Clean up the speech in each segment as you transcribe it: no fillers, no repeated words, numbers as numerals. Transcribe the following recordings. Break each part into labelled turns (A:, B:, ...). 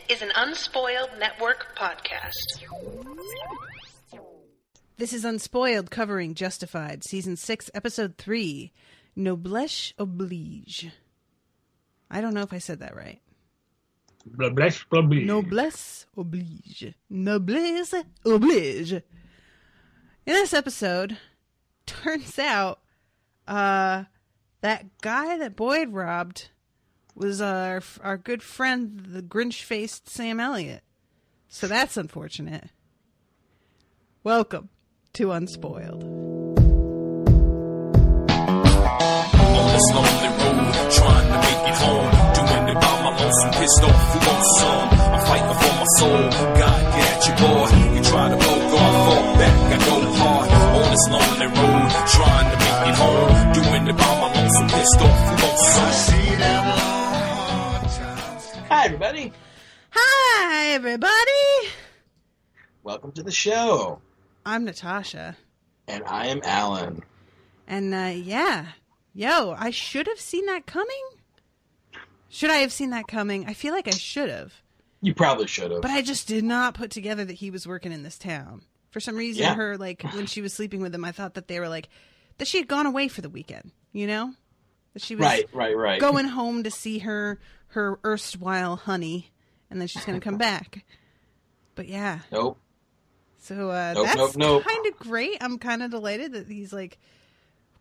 A: is an Unspoiled Network podcast.
B: This is Unspoiled, covering Justified, Season 6, Episode 3, Noblesse, Oblige. I don't know if I said that right.
C: Noblesse, Oblige.
B: Noblesse, Oblige. Noblesse, Oblige. In this episode, turns out, that guy that Boyd robbed was our good friend, the Grinch-faced Sam Elliott. So that's unfortunate. Welcome to Unspoiled.
D: On this lonely road, trying to make it home, doing it by my lonesome, pissed off, who wants some? I'm fighting for my soul, God get at you, boy. You try to go, I fall back, I go hard. On this lonely road, trying to make it home, doing it by my lonesome, pissed off, who wants some?
C: Hi, everybody.
B: Hi, everybody.
C: Welcome to the show.
B: I'm Natasha.
C: And I am Alan.
B: And, I should have seen that coming. Should I have seen that coming? I feel like I should have.
C: You probably should have.
B: But I just did not put together that he was working in this town. For some reason, when she was sleeping with him, I thought that they were that she had gone away for the weekend, you know? That she was
C: right.
B: going home to see her erstwhile honey, and then she's going to come back. But yeah.
C: Nope.
B: So that's kind of great. I'm kind of delighted that he's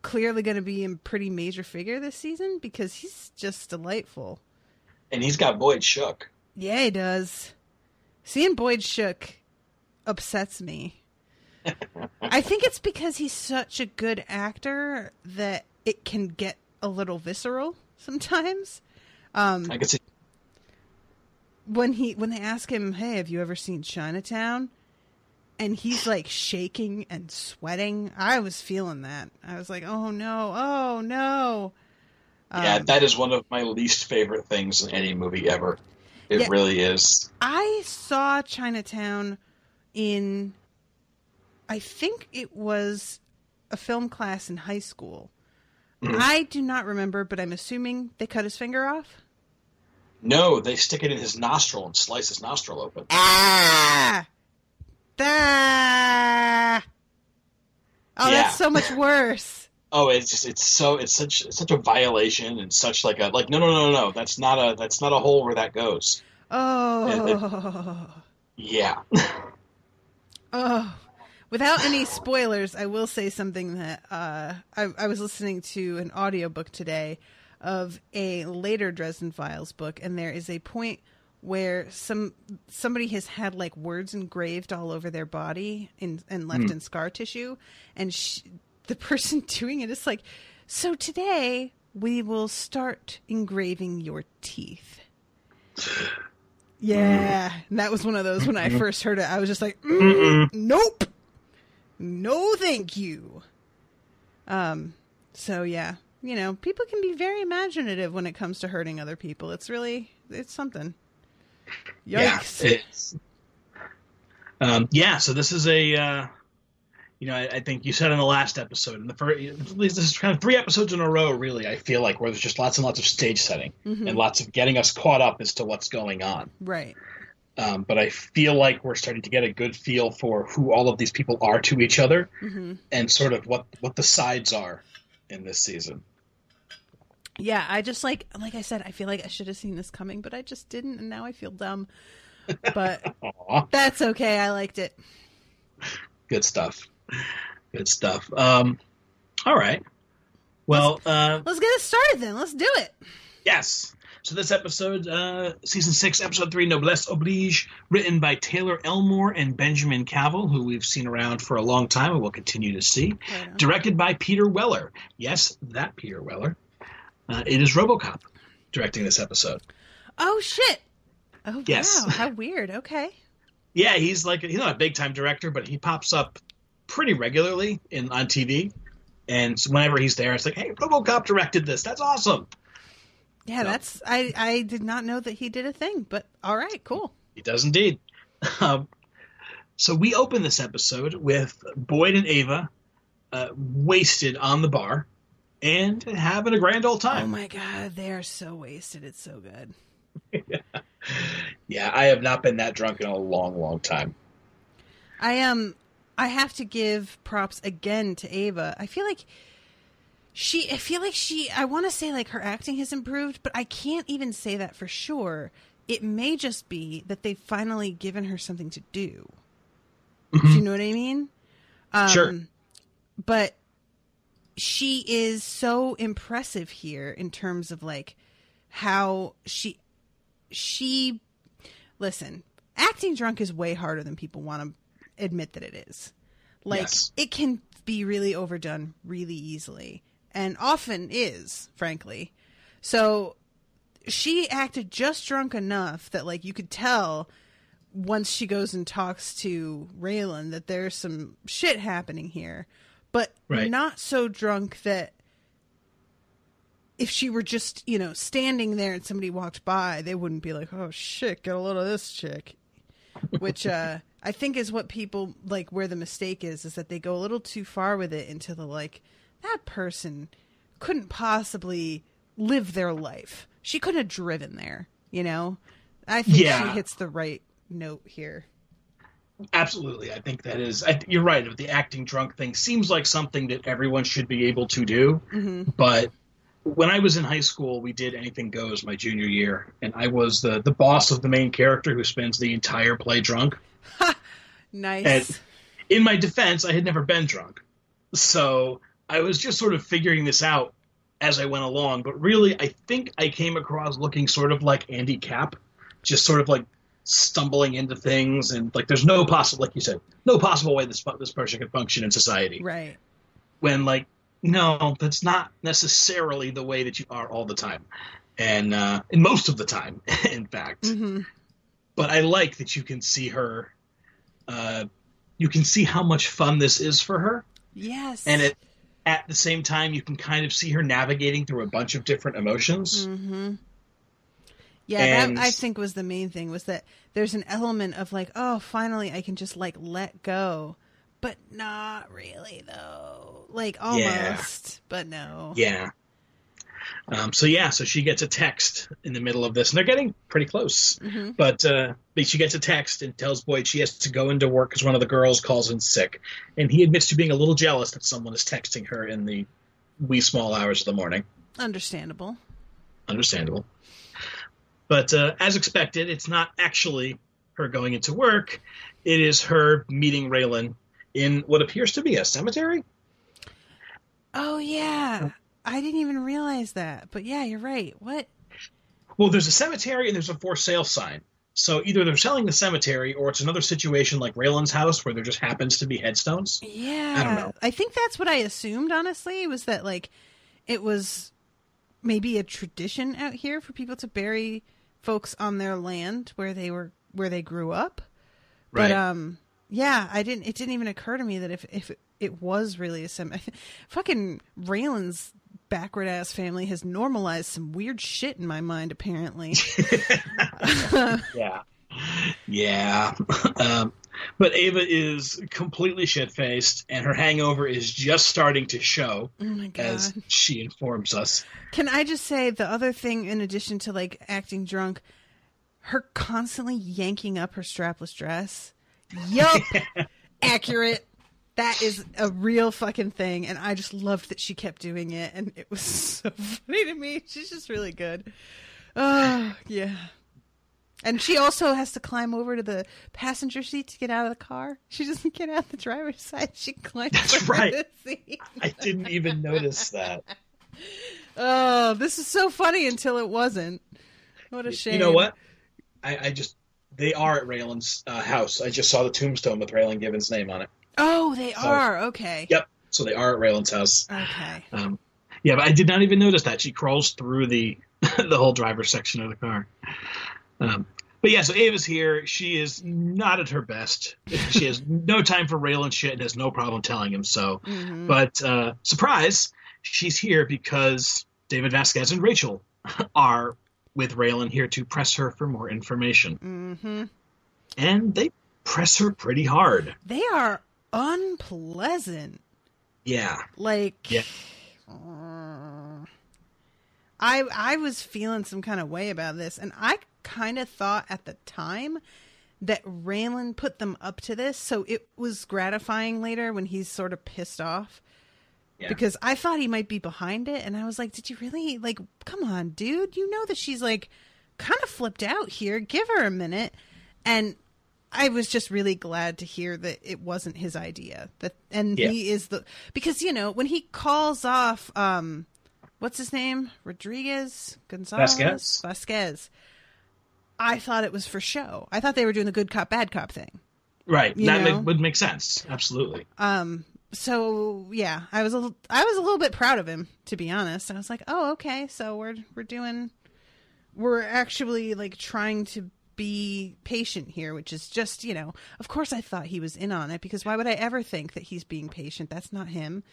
B: clearly going to be a pretty major figure this season because he's just delightful.
C: And he's got Boyd shook.
B: Yeah, he does. Seeing Boyd shook upsets me. I think it's because he's such a good actor that it can get a little visceral sometimes.
C: I can see.
B: When they ask him, "Hey, have you ever seen Chinatown?" and he's shaking and sweating, I was feeling that. I was like, "Oh no!"
C: Yeah, that is one of my least favorite things in any movie ever. It really is.
B: I saw Chinatown in, I think it was a film class in high school. Mm-hmm. I do not remember, but I'm assuming they cut his finger off.
C: No, they stick it in his nostril and slice his nostril open.
B: Ah! Oh, yeah. That's so much worse.
C: Oh, it's such a violation and such no. That's not a hole where that goes.
B: Oh.
C: Yeah.
B: Oh. Without any spoilers, I will say something that I was listening to an audiobook today of a later Dresden Files book, and there is a point where somebody has had words engraved all over their body and left in scar tissue, and the person doing it is so today we will start engraving your teeth. Yeah, and that was one of those when I first heard it, I was just nope. No, thank you. So yeah, people can be very imaginative when it comes to hurting other people. It's something. Yikes.
C: Yeah, it is. So this is I think you said in the last episode, at least this is kind of 3 episodes in a row, really, I feel where there's just lots and lots of stage setting and lots of getting us caught up as to what's going on.
B: Right.
C: But I feel like we're starting to get a good feel for who all of these people are to each other and sort of what the sides are in this season.
B: Yeah, I just like I said, I feel like I should have seen this coming, but I just didn't, and now I feel dumb. But that's okay. I liked it.
C: Good stuff. All right. Well,
B: let's get it started then. Let's do it.
C: Yes. So this episode, Season 6, Episode 3, Noblesse Oblige, written by Taylor Elmore and Benjamin Cavell, who we've seen around for a long time and will continue to see. Right. Directed by Peter Weller. Yes, that Peter Weller. It is RoboCop directing this episode.
B: Oh, shit. Oh,
C: yes.
B: Wow. How weird. Okay.
C: Yeah, he's not a big-time director, but he pops up pretty regularly on TV. And so whenever he's there, it's hey, RoboCop directed this. That's awesome.
B: Yeah, I did not know that he did a thing, but all right, cool.
C: He does indeed. So we open this episode with Boyd and Ava wasted on the bar and having a grand old time.
B: Oh my God, they are so wasted. It's so good.
C: Yeah. Yeah, I have not been that drunk in a long, long time.
B: I have to give props again to Ava. I feel like I want to say like her acting has improved, but I can't even say that for sure. It may just be that they've finally given her something to do. Do you know what I mean?
C: Sure.
B: But she is so impressive here in terms of like how she listen, acting drunk is way harder than people want to admit that it is. Like,
C: yes.
B: It can be really overdone really easily, and often is, frankly. So she acted just drunk enough that like you could tell once she goes and talks to Raylan that there's some shit happening here, but not so drunk that if she were just, standing there and somebody walked by, they wouldn't be like, oh shit, get a load of this chick. Which I think is what people like, where the mistake is that they go a little too far with it into the like, that person couldn't possibly live their life. She couldn't have driven there, I think she hits the right note here.
C: Absolutely. I think that is, you're right. The acting drunk thing seems like something that everyone should be able to do. Mm-hmm. But when I was in high school, we did Anything Goes my junior year. And I was the boss of the main character who spends the entire play drunk.
B: Nice.
C: And in my defense, I had never been drunk. So I was just sort of figuring this out as I went along. But really, I think I came across looking sort of like Andy Capp, just sort of like stumbling into things, and like there's no possible, like you said, no possible way this person could function in society.
B: Right.
C: When like, no, that's not necessarily the way that you are all the time, and most of the time, in fact. Mm-hmm. But I like that you can see her. You can see how much fun this is for her.
B: Yes.
C: And at the same time, you can kind of see her navigating through a bunch of different emotions.
B: Mm-hmm. Yeah, that I think was the main thing, was that there's an element of like, oh, finally I can just like let go, but not really though. Like almost, but no.
C: Yeah. So she gets a text in the middle of this, and they're getting pretty close. Mm-hmm. But she gets a text and tells Boyd she has to go into work because one of the girls calls in sick, and he admits to being a little jealous that someone is texting her in the wee small hours of the morning.
B: Understandable.
C: But as expected, it's not actually her going into work. It is her meeting Raylan in what appears to be a cemetery.
B: Oh, yeah. I didn't even realize that. But yeah, you're right. What?
C: Well, there's a cemetery and there's a for sale sign. So either they're selling the cemetery or it's another situation like Raylan's house where there just happens to be headstones.
B: Yeah.
C: I don't know.
B: I think that's what I assumed, honestly, was that like it was maybe a tradition out here for people to bury folks on their land where they grew up.
C: Right.
B: But it didn't even occur to me that if it was really a fucking Raylan's backward ass family has normalized some weird shit in my mind, apparently.
C: Yeah. But Ava is completely shit-faced, and her hangover is just starting to show,
B: oh my God,
C: as she informs us.
B: Can I just say the other thing, in addition to like acting drunk, her constantly yanking up her strapless dress? Yup. Accurate. That is a real fucking thing, and I just loved that she kept doing it, and it was so funny to me. She's just really good. Oh, yeah. And she also has to climb over to the passenger seat to get out of the car. She doesn't get out the driver's side. She climbs over the seat.
C: I didn't even notice that.
B: Oh, this is so funny until it wasn't. What a shame.
C: You know what? They are at Raylan's house. I just saw the tombstone with Raylan Given's name on it.
B: Oh, they are? Okay.
C: Yep. So they are at Raylan's house.
B: Okay.
C: Yeah, but I did not even notice that. She crawls through the whole driver's section of the car. But yeah, so Ava's here. She is not at her best. She has no time for Raylan shit and has no problem telling him so. Mm-hmm. But surprise, she's here because David Vasquez and Rachel are with Raylan here to press her for more information. Mm-hmm. And they press her pretty hard.
B: They are unpleasant.
C: Yeah.
B: Like...
C: Yeah.
B: I was feeling some kind of way about this, and I kind of thought at the time that Raylan put them up to this, so it was gratifying later when he's sort of pissed off. Yeah. Because I thought he might be behind it, and I was like, did you really, like, come on, dude, you know that she's, like, kind of flipped out here, give her a minute. And I was just really glad to hear that it wasn't his idea. He is because, you know, when he calls off, what's his name? Gonzalez? Vasquez. I thought it was for show. I thought they were doing the good cop, bad cop thing.
C: Right. That would make sense. Absolutely.
B: So yeah, I was a little bit proud of him, to be honest. I was like, oh, okay. So we're actually like trying to be patient here, which is just, you know, of course I thought he was in on it, because why would I ever think that he's being patient? That's not him.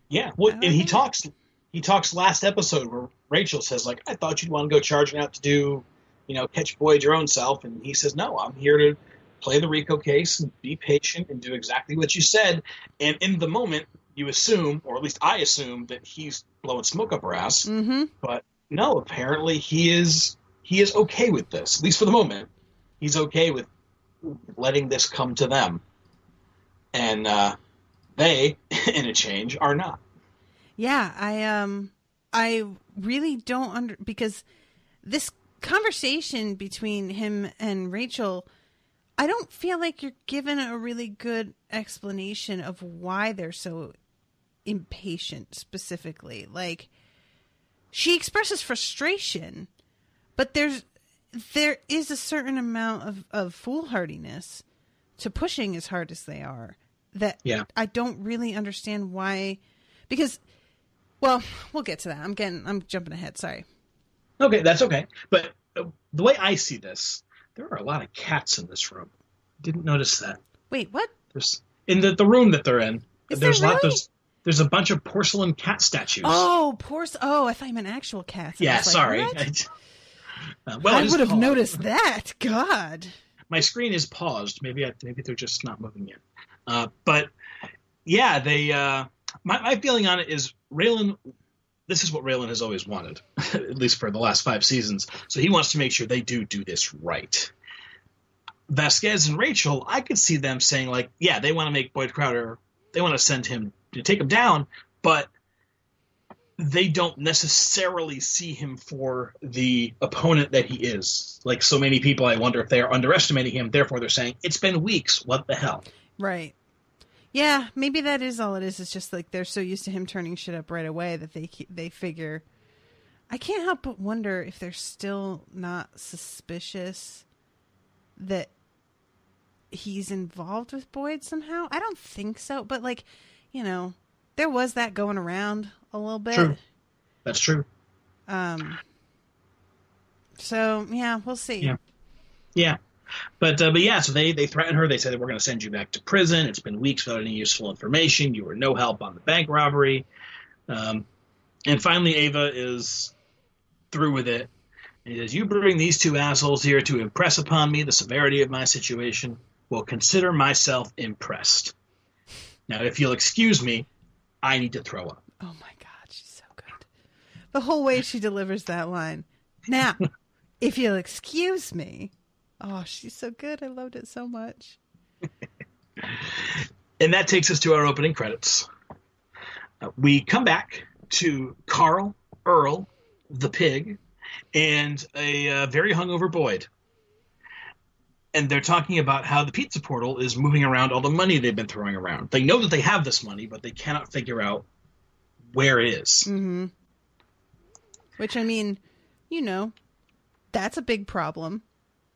C: Yeah. Well, and he talks last episode where Rachel says, like, I thought you'd want to go charging out to do, you know, catch Boyd your own self. And he says, no, I'm here to play the RICO case and be patient and do exactly what you said. And in the moment, you assume, or at least I assume, that he's blowing smoke up her ass. Mm-hmm. But no, apparently he is okay with this, at least for the moment. He's okay with letting this come to them. And they, in a change, are not.
B: Yeah, I really don't because this conversation between him and Rachel, I don't feel like you're given a really good explanation of why they're so impatient specifically. Like, she expresses frustration, but there is a certain amount of foolhardiness to pushing as hard as they are that I don't really understand why, because, well, we'll get to that. I'm jumping ahead. Sorry.
C: Okay, that's okay. But the way I see this, there are a lot of cats in this room. Didn't notice that.
B: Wait, what?
C: In the room that they're in.
B: There's
C: a bunch of porcelain cat statues.
B: Oh, I thought you meant actual cats.
C: Yeah, sorry.
B: I would have noticed that. God.
C: My screen is paused. Maybe they're just not moving yet. But yeah, they. My feeling on it is Raylan. This is what Raylan has always wanted, at least for the last 5 seasons. So he wants to make sure they do this right. Vasquez and Rachel, I could see them saying, like, yeah, they want to make Boyd Crowder, they want to send him to take him down, but they don't necessarily see him for the opponent that he is. Like so many people, I wonder if they are underestimating him. Therefore, they're saying, it's been weeks. What the hell?
B: Right. Yeah, maybe that is all it is. It's just like they're so used to him turning shit up right away that they figure. I can't help but wonder if they're still not suspicious that he's involved with Boyd somehow. I don't think so, but like, you know, there was that going around a little bit.
C: True. That's true.
B: So yeah, we'll see.
C: Yeah. But yeah, so they threaten her. They said, we're going to send you back to prison. It's been weeks without any useful information. You were no help on the bank robbery. And finally, Ava is through with it. And he says, you bring these 2 assholes here to impress upon me the severity of my situation. Well, consider myself impressed. Now, if you'll excuse me, I need to throw up.
B: Oh, my God. She's so good. The whole way she delivers that line. Now, if you'll excuse me. Oh, she's so good. I loved it so much.
C: And that takes us to our opening credits. We come back to Carl, Earl, the pig, and a very hungover Boyd. And they're talking about how the pizza portal is moving around all the money they've been throwing around. They know that they have this money, but they cannot figure out where it is.
B: Mm-hmm. Which, I mean, you know, that's a big problem.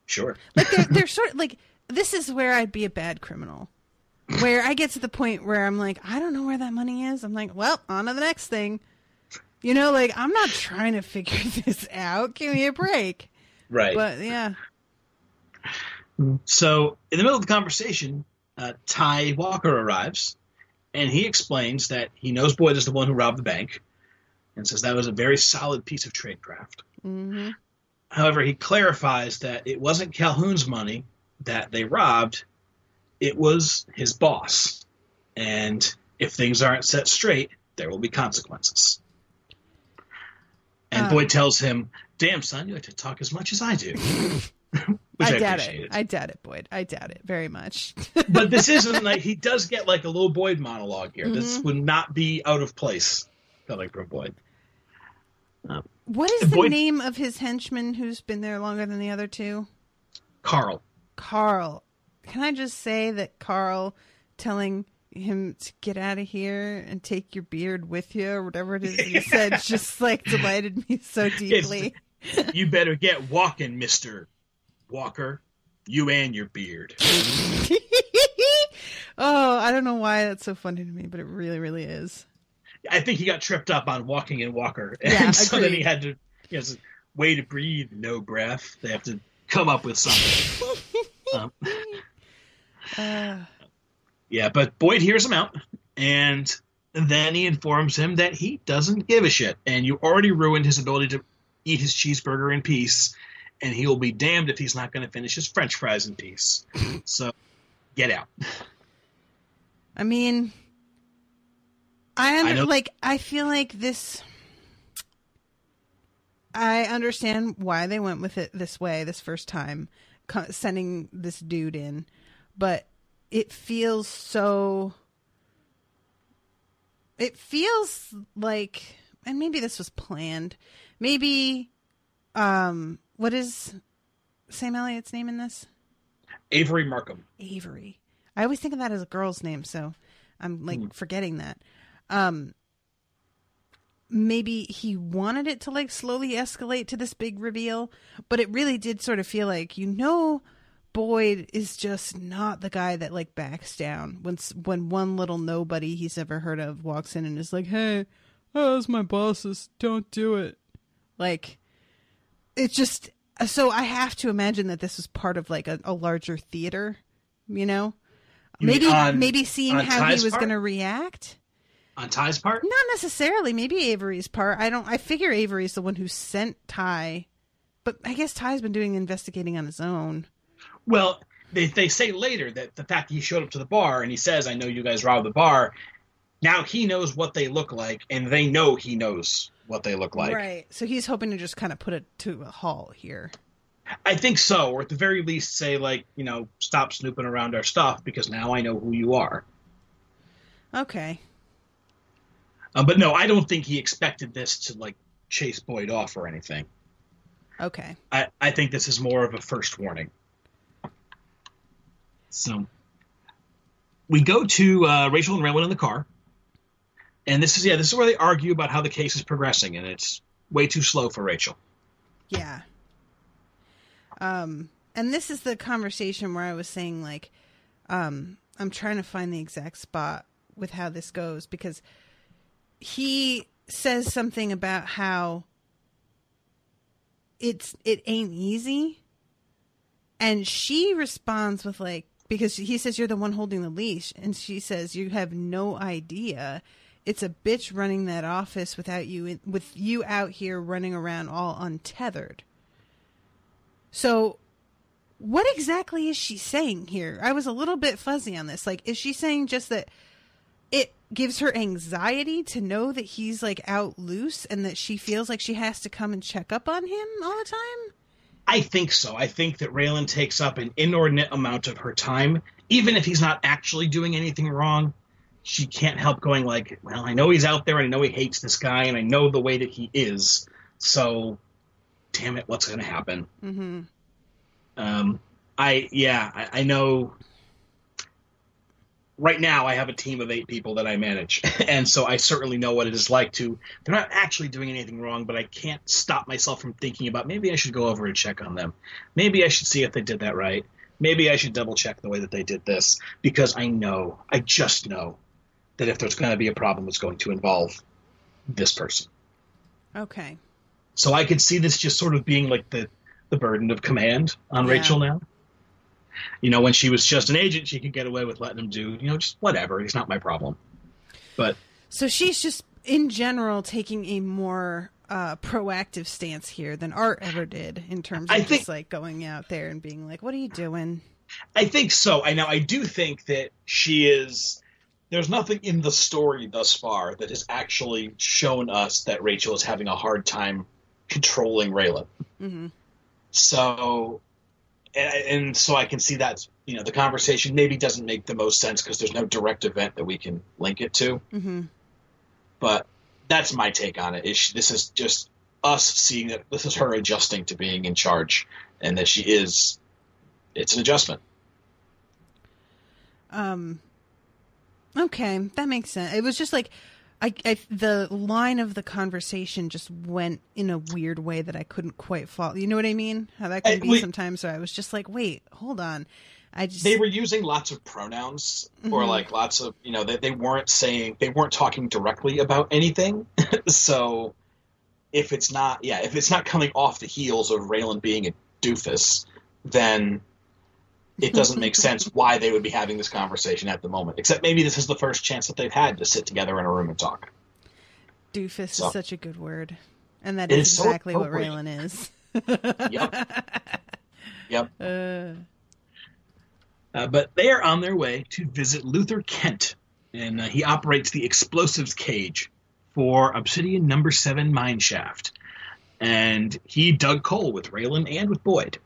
C: Sure.
B: Like they're sort of like, this is where I'd be a bad criminal. Where I get to the point where I'm like, I don't know where that money is. I'm like, well, on to the next thing. You know, like, I'm not trying to figure this out. Give me a break.
C: Right.
B: But, yeah.
C: So, in the middle of the conversation, Ty Walker arrives, and he explains that he knows Boyd is the one who robbed the bank, and says that was a very solid piece of tradecraft.
B: Mm-hmm.
C: However, he clarifies that it wasn't Calhoun's money that they robbed, it was his boss. And if things aren't set straight, there will be consequences. And Boyd tells him, damn, son, you like to talk as much as I do. Which I
B: doubt
C: appreciate
B: it. I doubt it, Boyd. I doubt it very much.
C: But this isn't like, he does get like a little Boyd monologue here. This would not be out of place, coming from Boyd.
B: What is the name of his henchman who's been there longer than the other two?
C: Carl.
B: Can I just say that Carl telling him to get out of here and take your beard with you or whatever it is he said just like delighted me so deeply.
C: You better get walking, Mr. Walker. You and your beard.
B: Oh, I don't know why that's so funny to me, but it really, really is.
C: I think he got tripped up on walking and Walker. And
B: yeah,
C: so then he had to, way to breathe, no breath. They have to come up with something. Yeah, but Boyd hears him out, and then he informs him that he doesn't give a shit, and you already ruined his ability to eat his cheeseburger in peace, and he will be damned if he's not going to finish his French fries in peace. So, get out.
B: I mean, I feel like this. I understand why they went with it this way this first time, sending this dude in, but it feels like, and maybe this was planned. Maybe, what is Sam Elliott's name in this?
C: Avery Markham.
B: Avery. I always think of that as a girl's name, so I'm like forgetting that. Maybe he wanted it to like slowly escalate to this big reveal, but it really did sort of feel like, Boyd is just not the guy that like backs down when one little nobody he's ever heard of walks in and is like, hey, that's my boss's, don't do it. Like, it's just, so I have to imagine that this was part of like a larger theater, maybe seeing how he was going to react.
C: On Ty's part?
B: Not necessarily. Maybe Avery's part. I figure Avery's the one who sent Ty, but I guess Ty's been doing investigating on his own.
C: Well, they say later that the fact that he showed up to the bar and he says, I know you guys robbed the bar, now he knows what they look like, and they know he knows what they look like.
B: Right. So he's hoping to just kind of put it to a halt here.
C: I think so, or at the very least say, like, stop snooping around our stuff because now I know who you are.
B: Okay.
C: But no, I don't think he expected this to, like, chase Boyd off or anything.
B: Okay.
C: I think this is more of a first warning. So, we go to Rachel and Raylan in the car. And this is where they argue about how the case is progressing, and it's way too slow for Rachel.
B: Yeah. And this is the conversation where I was saying, like, I'm trying to find the exact spot with how this goes, because he says something about how it ain't easy. And she responds with like, because he says, you're the one holding the leash. And she says, you have no idea. It's a bitch running that office with you out here running around all untethered. So what exactly is she saying here? I was a little bit fuzzy on this. Like, is she saying just that it gives her anxiety to know that he's like out loose and that she feels like she has to come and check up on him all the time?
C: I think so. I think that Raylan takes up an inordinate amount of her time. Even if he's not actually doing anything wrong, she can't help going like, well, I know he's out there and I know he hates this guy and I know the way that he is. So, damn it, what's going to happen?
B: Mm-hmm.
C: I know. Right now, I have a team of 8 people that I manage, and so I certainly know what it is like to. They're not actually doing anything wrong, but I can't stop myself from thinking about maybe I should go over and check on them. Maybe I should see if they did that right. Maybe I should double check the way that they did this, because I just know that if there's going to be a problem, it's going to involve this person.
B: Okay.
C: So I could see this just sort of being like the burden of command on Rachel now. When she was just an agent, she could get away with letting him do, just whatever. It's not my problem. But
B: so she's just, in general, taking a more proactive stance here than Art ever did in terms of just like going out there and being like, what are you doing?
C: I think so. I do think that she is. There's nothing in the story thus far that has actually shown us that Rachel is having a hard time controlling Raylan.
B: Mm-hmm.
C: So, and so I can see that, the conversation maybe doesn't make the most sense because there's no direct event that we can link it to.
B: Mm-hmm.
C: But that's my take on it. This is just us seeing that this is her adjusting to being in charge, and that it's an adjustment.
B: Okay, that makes sense. It was just like, the line of the conversation just went in a weird way that I couldn't quite follow. You know what I mean? How that can be sometimes. So I was just like, wait, hold on. They were using lots of pronouns, or like lots of, they weren't talking directly about anything. So if it's not coming off the heels of Raylan being a doofus, then it doesn't make sense why they would be having this conversation at the moment. Except maybe this is the first chance that they've had to sit together in a room and talk. Doofus is such a good word. And that is exactly what Raylan is. Yep.
C: But they are on their way to visit Luther Kent, and he operates the explosives cage for Obsidian number 7 mine shaft. And he dug coal with Raylan and with Boyd.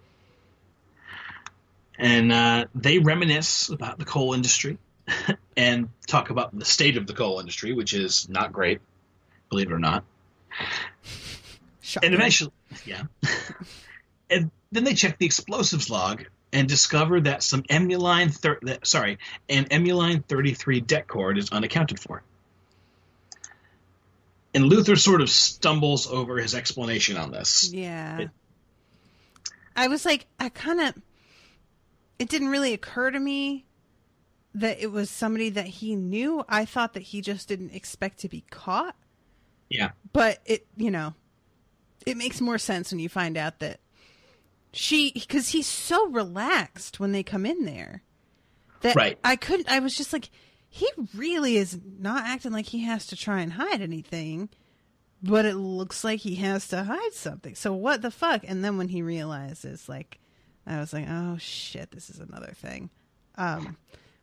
C: And they reminisce about the coal industry and talk about the state of the coal industry, which is not great, believe it or not.
B: Shocking.
C: And eventually, and then they check the explosives log and discover that an Emuline 33 det cord is unaccounted for. And Luther sort of stumbles over his explanation on this.
B: Yeah. I was like, it didn't really occur to me that it was somebody that he knew. I thought that he just didn't expect to be caught.
C: Yeah.
B: But it makes more sense when you find out that because he's so relaxed when they come in there that
C: right.
B: I was just like, he really is not acting like he has to try and hide anything, but it looks like he has to hide something. So what the fuck? And then when he realizes, like, I was like, oh shit, this is another thing.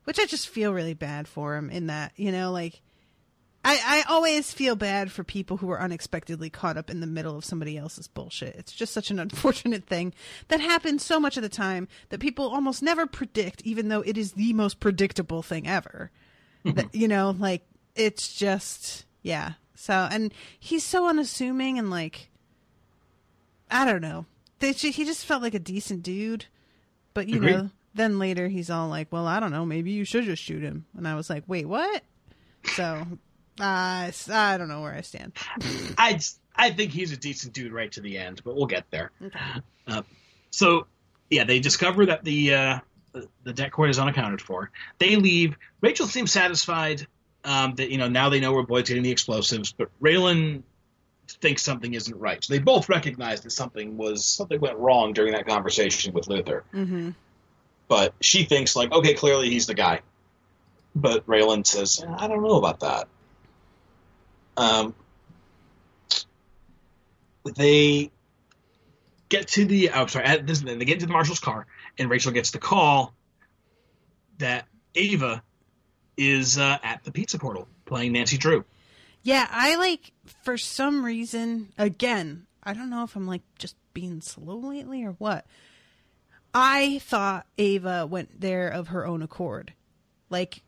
B: Which I just feel really bad for him in that, like, I always feel bad for people who are unexpectedly caught up in the middle of somebody else's bullshit. It's just such an unfortunate thing that happens so much of the time that people almost never predict, even though it is the most predictable thing ever. That, like, it's just, yeah. So, and he's so unassuming and, like, I don't know. He just felt like a decent dude. But, then later he's all like, well, I don't know, maybe you should just shoot him. And I was like, wait, what? So, I don't know where I stand.
C: I think he's a decent dude right to the end, but we'll get there.
B: Okay.
C: So, they discover that the det cord is unaccounted for. They leave. Rachel seems satisfied that, now they know where Boyd's getting the explosives, but Raylan thinks something isn't right. So they both recognize that something went wrong during that conversation with Luther.
B: Mm-hmm.
C: But she thinks, like, okay, clearly he's the guy. But Raylan says, I don't know about that. They get to the they get to the marshal's car, and Rachel gets the call that Ava is at the pizza portal playing Nancy Drew.
B: Yeah, for some reason, again, I don't know if I'm like just being slow lately or what. I thought Ava went there of her own accord. Like,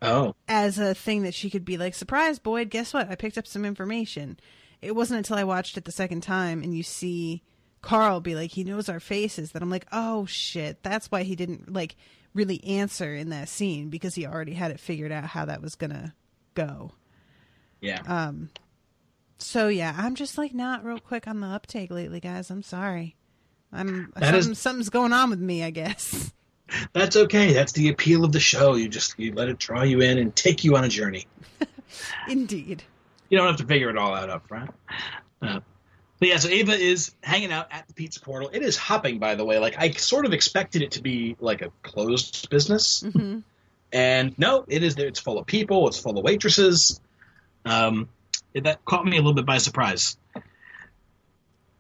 B: as a thing that she could be like, surprise, Boyd, guess what? I picked up some information. It wasn't until I watched it the second time and you see Carl be like, he knows our faces, that I'm like, oh shit, that's why he didn't like really answer in that scene, because he already had it figured out how that was gonna go.
C: Yeah.
B: So yeah, I'm just like not real quick on the uptake lately, guys. I'm sorry. Something's going on with me, I guess.
C: That's okay. That's the appeal of the show. You let it draw you in and take you on a journey.
B: Indeed.
C: You don't have to figure it all out up front. But yeah, so Ava is hanging out at the pizza portal. It is hopping, by the way. Like, I sort of expected it to be like a closed business.
B: Mm-hmm.
C: And no, it is there. It's full of people. It's full of waitresses. That caught me a little bit by surprise.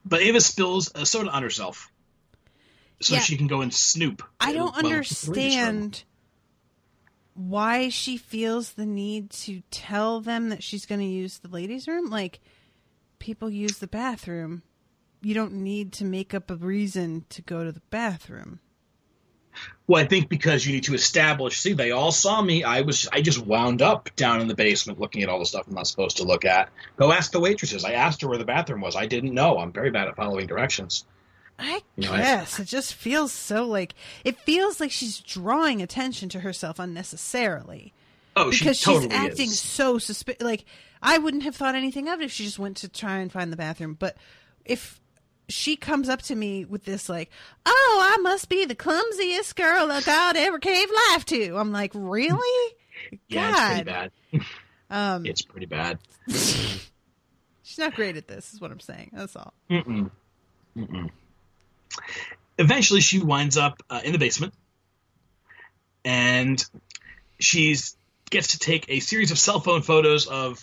C: But Ava spills a soda on herself so she can go and snoop.
B: I don't understand why she feels the need to tell them that she's going to use the ladies' room. Like, people use the bathroom you don't need to make up a reason to go to the bathroom.
C: Well, I think because you need to establish, see, they all saw me. I just wound up down in the basement looking at all the stuff I'm not supposed to look at. Go ask the waitresses. I asked her where the bathroom was. I didn't know. I'm very bad at following directions.
B: I guess. It just feels so like... It feels like she's drawing attention to herself unnecessarily.
C: Oh,
B: because
C: she totally
B: she's acting
C: is.
B: so suspicious. Like, I wouldn't have thought anything of it if she just went to try and find the bathroom. But if she comes up to me with this, like, oh, I must be the clumsiest girl that God ever gave life to. I'm like, really?
C: Yeah,
B: God.
C: it's pretty bad. It's pretty bad.
B: She's not great at this, is what I'm saying. That's all.
C: Mm-mm. Mm-mm. Eventually, she winds up in the basement, and gets to take a series of cell phone photos of.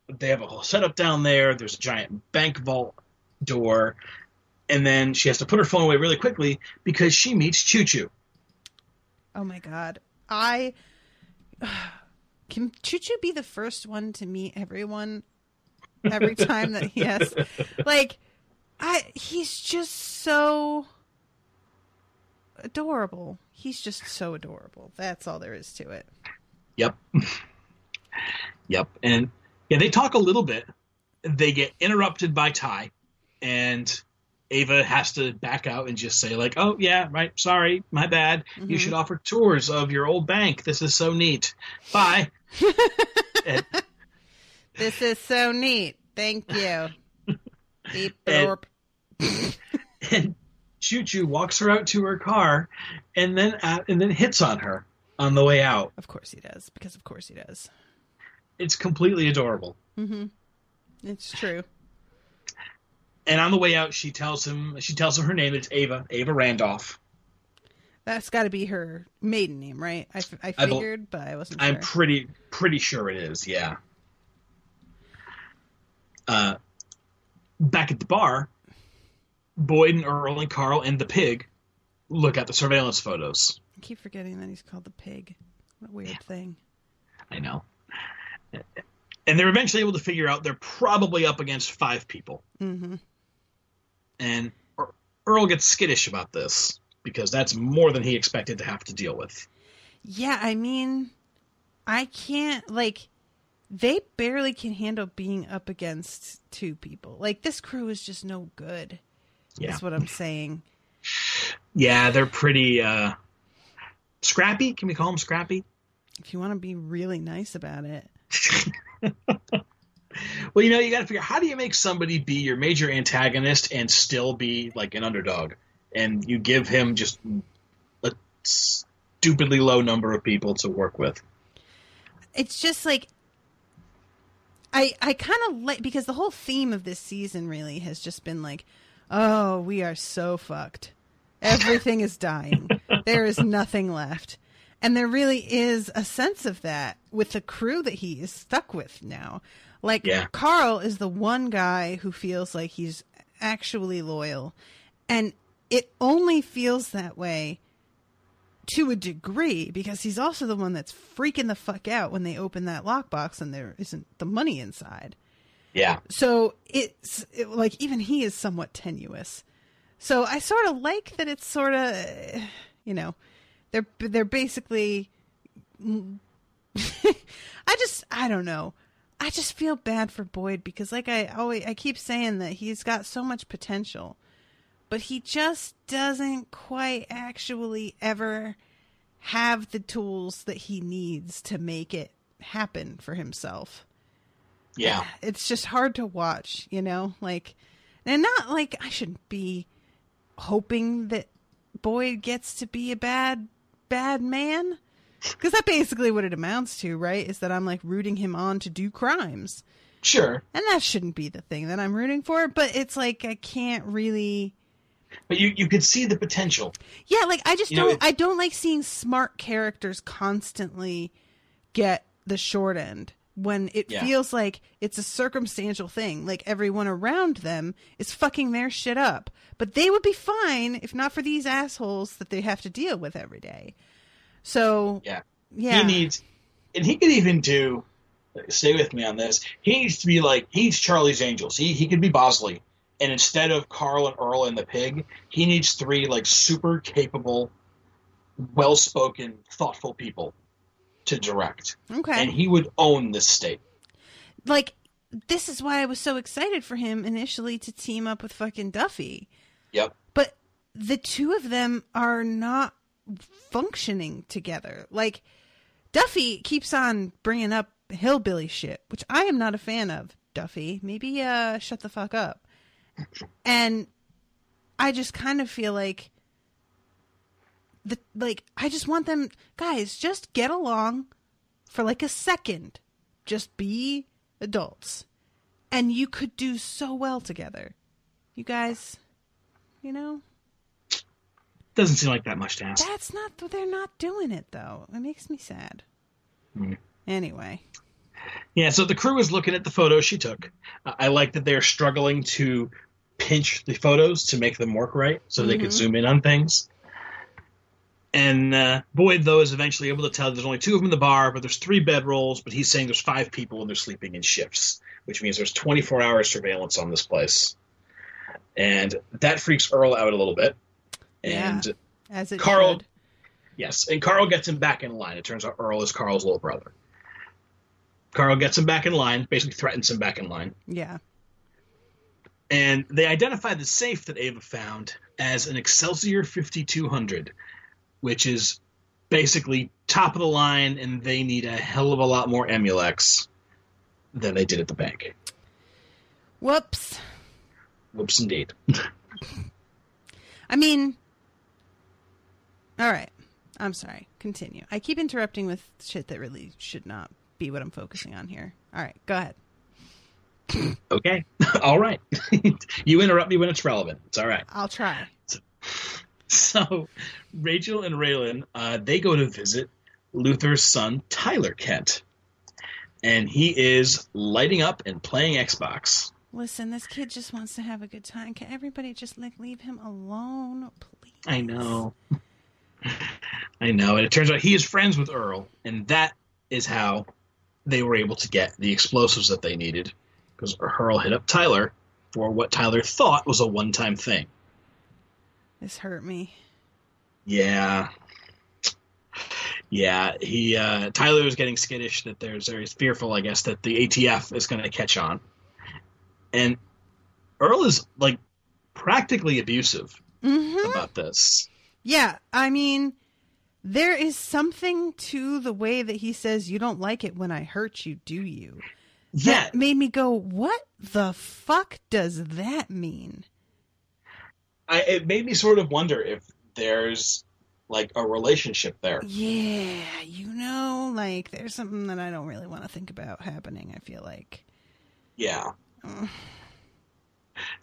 C: They have a whole setup down there. There's a giant bank vault door, and then she has to put her phone away really quickly because she meets Choo Choo.
B: Oh my God! Can Choo Choo be the first one to meet everyone every time that he has, like. He's just so adorable. He's just so adorable. That's all there is to it.
C: Yep. Yep. And yeah, they talk a little bit. They get interrupted by Ty, and Ava has to back out and just say, like, oh, yeah, right, sorry, my bad. Mm-hmm. You should offer tours of your old bank. This is so neat. Bye.
B: This is so neat. Thank you. Beep, burp.
C: And Choo Choo walks her out to her car, and then hits on her on the way out.
B: Of course he does, because of course he does.
C: It's completely adorable.
B: Mm-hmm. It's true.
C: And on the way out, she tells him her name. It's Ava Randolph.
B: That's got to be her maiden name, right? I figured, but I wasn't sure.
C: I'm pretty sure it is. Yeah. Back at the bar, Boyd and Earl and Carl and the pig look at the surveillance photos.
B: I keep forgetting that he's called the pig. What a weird thing.
C: I know. And they're eventually able to figure out they're probably up against 5 people.
B: Mm-hmm.
C: And Earl gets skittish about this because that's more than he expected to have to deal with.
B: Yeah, I mean, I can't, like... They barely can handle being up against 2 people. Like, this crew is just no good. Yeah. That's what I'm saying.
C: Yeah, they're pretty scrappy. Can we call them scrappy?
B: If you want to be really nice about it.
C: Well, you got to figure, how do you make somebody be your major antagonist and still be, like, an underdog? And you give him just a stupidly low number of people to work with.
B: It's just, like... I kind of like, because the whole theme of this season really has just been like, oh, we are so fucked. Everything is dying. There is nothing left. And there really is a sense of that with the crew that he is stuck with now. Like, yeah. Carl is the one guy who feels like he's actually loyal. And it only feels that way to a degree, because he's also the one that's freaking the fuck out when they open that lockbox and there isn't the money inside.
C: Yeah.
B: So it's like, even he is somewhat tenuous. So I sort of like that it's sort of, they're basically, I don't know. I just feel bad for Boyd because, like I keep saying that he's got so much potential, but he just doesn't quite actually ever have the tools that he needs to make it happen for himself.
C: Yeah.
B: It's just hard to watch, like, and not like I shouldn't be hoping that Boyd gets to be a bad man. Because that's basically what it amounts to, right? Is that I'm like rooting him on to do crimes.
C: Sure.
B: And that shouldn't be the thing that I'm rooting for, but it's like I can't really.
C: But you could see the potential.
B: Yeah, like I just I don't like seeing smart characters constantly get the short end when it feels like it's a circumstantial thing. Like everyone around them is fucking their shit up. But they would be fine if not for these assholes that they have to deal with every day. So, yeah.
C: He needs, and he could even stay with me on this, he needs to be like, he's Charlie's Angels. He could be Bosley, And instead of Carl and Earl and the pig, he needs 3 like super capable, well-spoken, thoughtful people to direct.
B: Okay.
C: And he would own this state.
B: Like, this is why I was so excited for him initially to team up with fucking Duffy.
C: Yep.
B: But the two of them are not functioning together. Like, Duffy keeps on bringing up hillbilly shit, which I am not a fan of. Duffy, maybe shut the fuck up. And I just kind of feel like I just want them, guys, just get along for like a second. Just be adults. And you could do so well together. You guys, you know?
C: Doesn't seem like that much to ask.
B: They're not doing it though. It makes me sad. Anyway.
C: Yeah, so the crew is looking at the photos she took. I like that they're struggling to pinch the photos to make them work right so they could zoom in on things. And Boyd, though, is eventually able to tell there's only 2 of them in the bar, but there's 3 bedrolls, but he's saying there's 5 people and they're sleeping in shifts, which means there's 24-hour surveillance on this place. And that freaks Earl out a little bit. And
B: yeah, as it
C: Carl,
B: should.
C: yes, and Carl gets him back in line. It turns out Earl is Carl's little brother. Carl gets him back in line, basically threatens him back in line.
B: Yeah.
C: And they identify the safe that Ava found as an Excelsior 5200, which is basically top of the line, and they need a hell of a lot more Emulex than they did at the bank.
B: Whoops.
C: Whoops, indeed.
B: I mean, all right. I'm sorry. Continue. I keep interrupting with shit that really should not be what I'm focusing on here. All right, go ahead.
C: Okay. All right. You interrupt me when it's relevant. It's all right.
B: I'll try.
C: So Rachel and Raylan, they go to visit Luther's son, Tyler Kent. And he is lighting up and playing Xbox.
B: Listen, this kid just wants to have a good time. Can everybody just leave him alone, please?
C: I know. I know. And it turns out he is friends with Earl. And that is how they were able to get the explosives that they needed. Because Earl hit up Tyler for what Tyler thought was a one-time thing.
B: This hurt me.
C: Yeah. Yeah, Tyler is getting skittish that he's fearful, I guess, that the ATF is going to catch on. And Earl is, like, practically abusive about this.
B: Yeah, I mean, there is something to the way that he says, you don't like it when I hurt you, do you?
C: Yeah.
B: That made me go, what the fuck does that mean?
C: It made me sort of wonder if there's, like, a relationship there.
B: Yeah, like, there's something that I don't really want to think about happening, I feel like.
C: Yeah.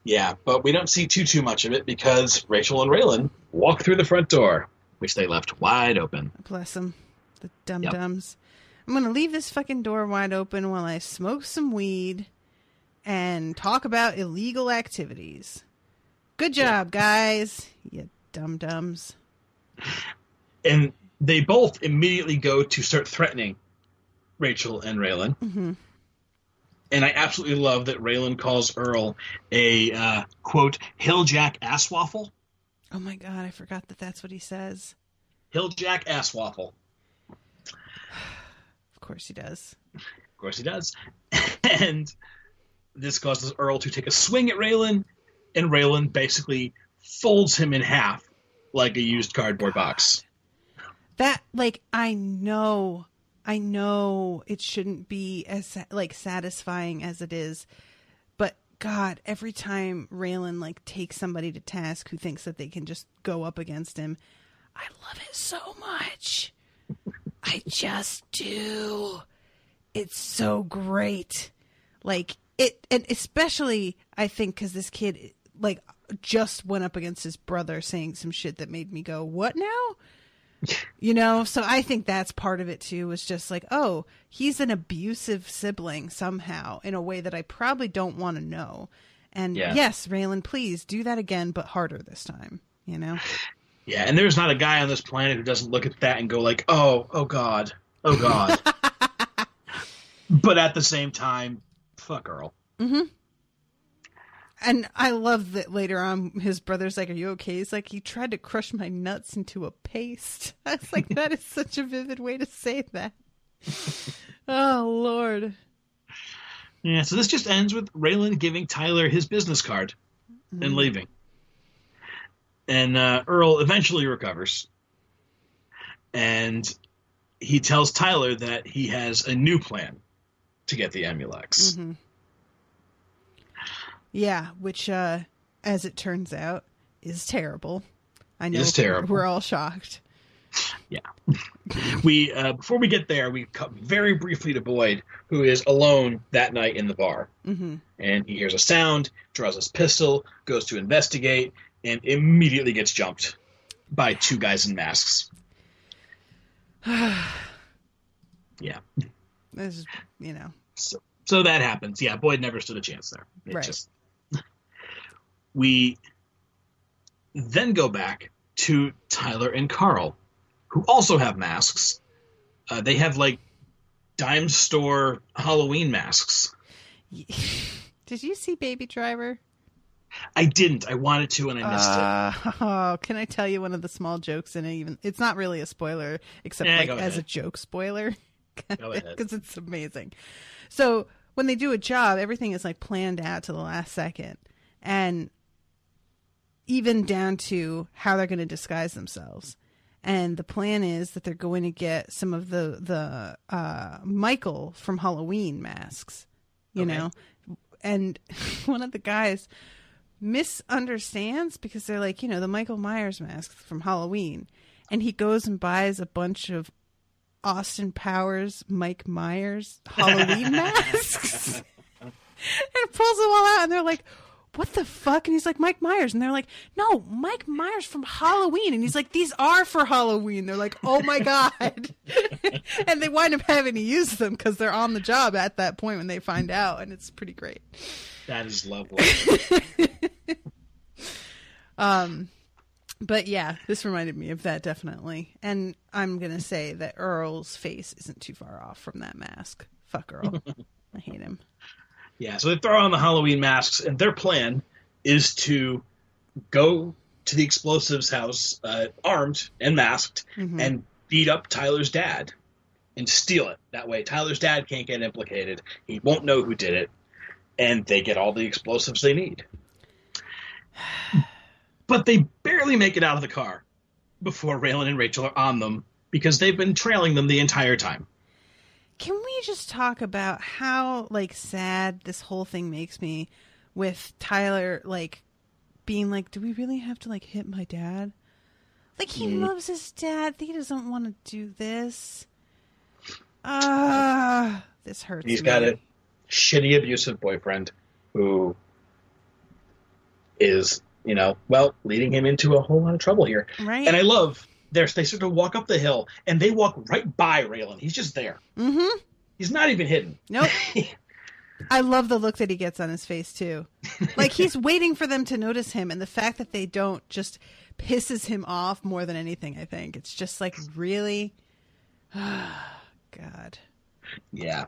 C: Yeah, but we don't see too much of it because Rachel and Raylan walk through the front door, which they left wide open.
B: Bless them, the dum-dums. Yep. I'm going to leave this fucking door wide open while I smoke some weed and talk about illegal activities. Good job, guys, you dum-dums.
C: And they both immediately go to start threatening Rachel and Raylan.
B: Mm-hmm.
C: And I absolutely love that Raylan calls Earl a, quote, hilljack asswaffle.
B: Oh, my God, I forgot that that's what he says.
C: Hilljack asswaffle.
B: Of course he does.
C: Of course he does. And this causes Earl to take a swing at Raylan, and Raylan basically folds him in half like a used cardboard box.
B: That, like, I know it shouldn't be as, like, satisfying as it is, but God, every time Raylan, like, takes somebody to task who thinks that they can just go up against him, I love it so much. I just do. It's so great. Like, and especially, I think, because this kid, like, just went up against his brother saying some shit that made me go, what now? So I think that's part of it too, was just like, oh, he's an abusive sibling somehow in a way that I probably don't want to know. And yes, Raylan, please do that again, but harder this time, Yeah,
C: and there's not a guy on this planet who doesn't look at that and go like, oh God. But at the same time, fuck Earl.
B: Mm-hmm. And I love that later on his brother's like, are you okay? He's like, he tried to crush my nuts into a paste. I was like, that is such a vivid way to say that. Oh, Lord.
C: Yeah, so this just ends with Raylan giving Tyler his business card and leaving. And Earl eventually recovers. And he tells Tyler that he has a new plan to get the Emulex.
B: Mm-hmm. Yeah, which, as it turns out, is terrible. I know.
C: It's terrible.
B: We're all shocked.
C: Yeah. We before we get there, we cut very briefly to Boyd, who is alone that night in the bar.
B: Mm-hmm.
C: And he hears a sound, draws his pistol, goes to investigate, and immediately gets jumped by two guys in masks. Yeah.
B: This is,
C: So that happens. Yeah, Boyd never stood a chance there.
B: Right.
C: We then go back to Tyler and Carl, who also have masks. They have, like, dime store Halloween masks.
B: Did you see Baby Driver?
C: I didn't. I wanted to, and I missed it.
B: Oh, can I tell you one of the small jokes in it? Even it's not really a spoiler, except as a joke spoiler, because it's amazing. So when they do a job, everything is like planned out to the last second, and even down to how they're going to disguise themselves. And the plan is that they're going to get some of the Michael from Halloween masks, you know, and one of the guys misunderstands because they're like, the Michael Myers masks from Halloween. And he goes and buys a bunch of Austin Powers, Mike Myers Halloween masks and pulls them all out. And they're like, what the fuck? And he's like, Mike Myers. And they're like, no, Mike Myers from Halloween. And he's like, these are for Halloween. They're like, oh my God. And they wind up having to use them because they're on the job at that point when they find out. And it's pretty great.
C: That is lovely.
B: But yeah, this reminded me of that definitely. And I'm going to say that Earl's face isn't too far off from that mask. Fuck Earl. I hate him.
C: Yeah, so they throw on the Halloween masks, and their plan is to go to the explosives house armed and masked and beat up Tyler's dad and steal it. That way Tyler's dad can't get implicated. He won't know who did it, and they get all the explosives they need. But they barely make it out of the car before Raylan and Rachel are on them because they've been trailing them the entire time.
B: Can we just talk about how, sad this whole thing makes me with Tyler, being like, do we really have to, hit my dad? He loves his dad. He doesn't want to do this. This hurts me.
C: He's got a shitty, abusive boyfriend who is, leading him into a whole lot of trouble here.
B: Right.
C: And I love... They sort of walk up the hill, and they walk right by Raylan. He's just there. Mm-hmm. He's not even hidden.
B: Nope. I love the look that he gets on his face, too. He's waiting for them to notice him, and the fact that they don't just pisses him off more than anything, I think. It's just really... God.
C: Yeah.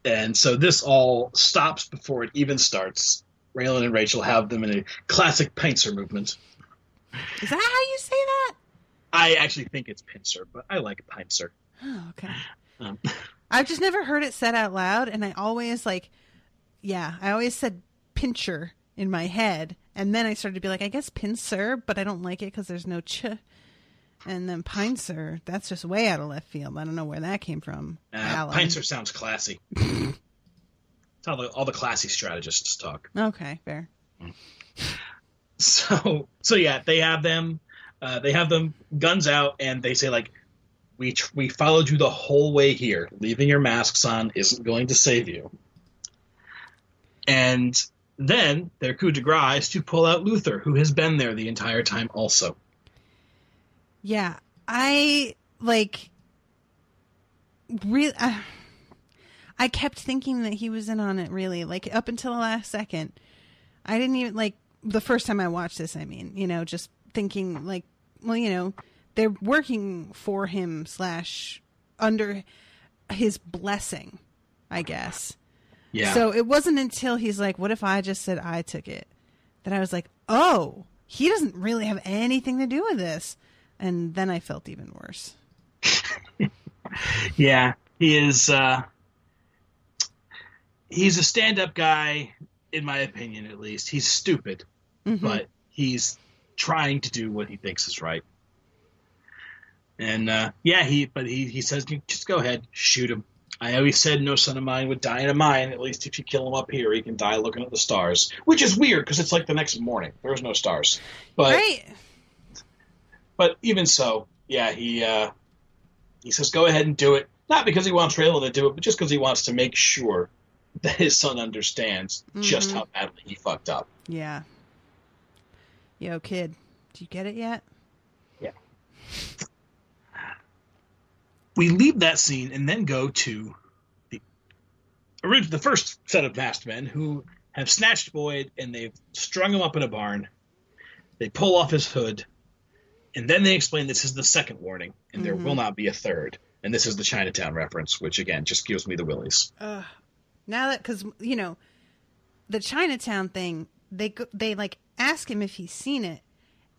C: And so this all stops before it even starts. Raylan and Rachel have them in a classic pincer movement.
B: Is that how you say that?
C: I actually think it's pincer, but I like pincer.
B: Oh, okay. I've just never heard it said out loud, and I always I always said pincher in my head, and then I started to be like, I guess pincer, but I don't like it because there's no ch. And then pincer, that's just way out of left field. I don't know where that came from.
C: Pincer sounds classy. It's how all the classy strategists talk.
B: Okay, fair.
C: So yeah, they have them. They have them guns out, and they say, we followed you the whole way here. Leaving your masks on isn't going to save you. And then their coup de grace is to pull out Luther, who has been there the entire time also.
B: Yeah, I, really... I kept thinking that he was in on it, really. Up until the last second. I didn't even, the first time I watched this, I mean, just thinking, they're working for him / under his blessing, I guess.
C: Yeah.
B: So it wasn't until he's like, what if I just said I took it? that I was like, oh, he doesn't really have anything to do with this. And then I felt even worse.
C: Yeah, he is. He's a stand-up guy, in my opinion, at least. He's stupid, but he's trying to do what he thinks is right. And he says, just go ahead, shoot him. I always said no son of mine would die in a mine. At least if you kill him up here, he can die looking at the stars. Which is weird because it's like the next morning. There's no stars. But,
B: right.
C: But even so, yeah, he says go ahead and do it. Not because he wants Rayla to do it, but just because he wants to make sure that his son understands just how badly he fucked up.
B: Yeah. Yo, kid, do you get it yet?
C: Yeah. We leave that scene and then go to the first set of masked men who have snatched Boyd and they've strung him up in a barn. They pull off his hood, and then they explain this is the second warning, and there will not be a third. And this is the Chinatown reference, which, again, just gives me the willies.
B: Now that, because, you know, the Chinatown thing, they like ask him if he's seen it,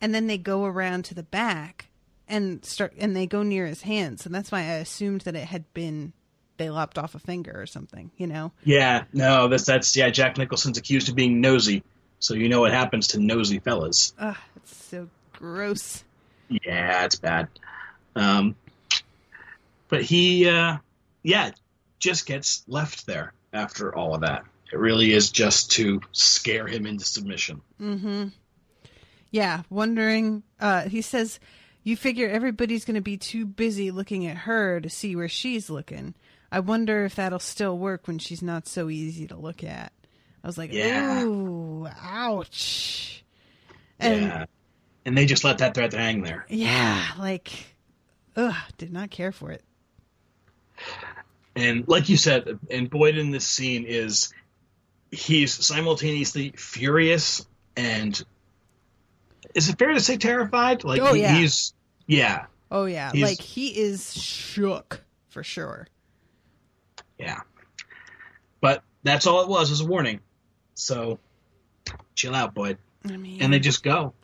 B: and then they go around to the back and they go near his hands, and that's why I assumed that it had been they lopped off a finger or something, you know?
C: Yeah, no, that's Jack Nicholson's accused of being nosy, so you know what happens to nosy fellas.
B: Ugh, it's so gross.
C: Yeah, it's bad. But he, just gets left there after all of that. It really is just to scare him into submission. Mm-hmm.
B: Yeah, wondering, he says, you figure everybody's going to be too busy looking at her to see where she's looking. I wonder if that'll still work when she's not so easy to look at. I was like, ooh, ouch. And
C: they just let that thread hang there.
B: Yeah, like, did not care for it.
C: And like you said, and Boyd in this scene he's simultaneously furious and, is it fair to say terrified? Like, he's. Oh, yeah.
B: Like, he is shook, for sure.
C: Yeah. But that's all it was a warning. So, chill out, Boyd.
B: I mean.
C: And they just go.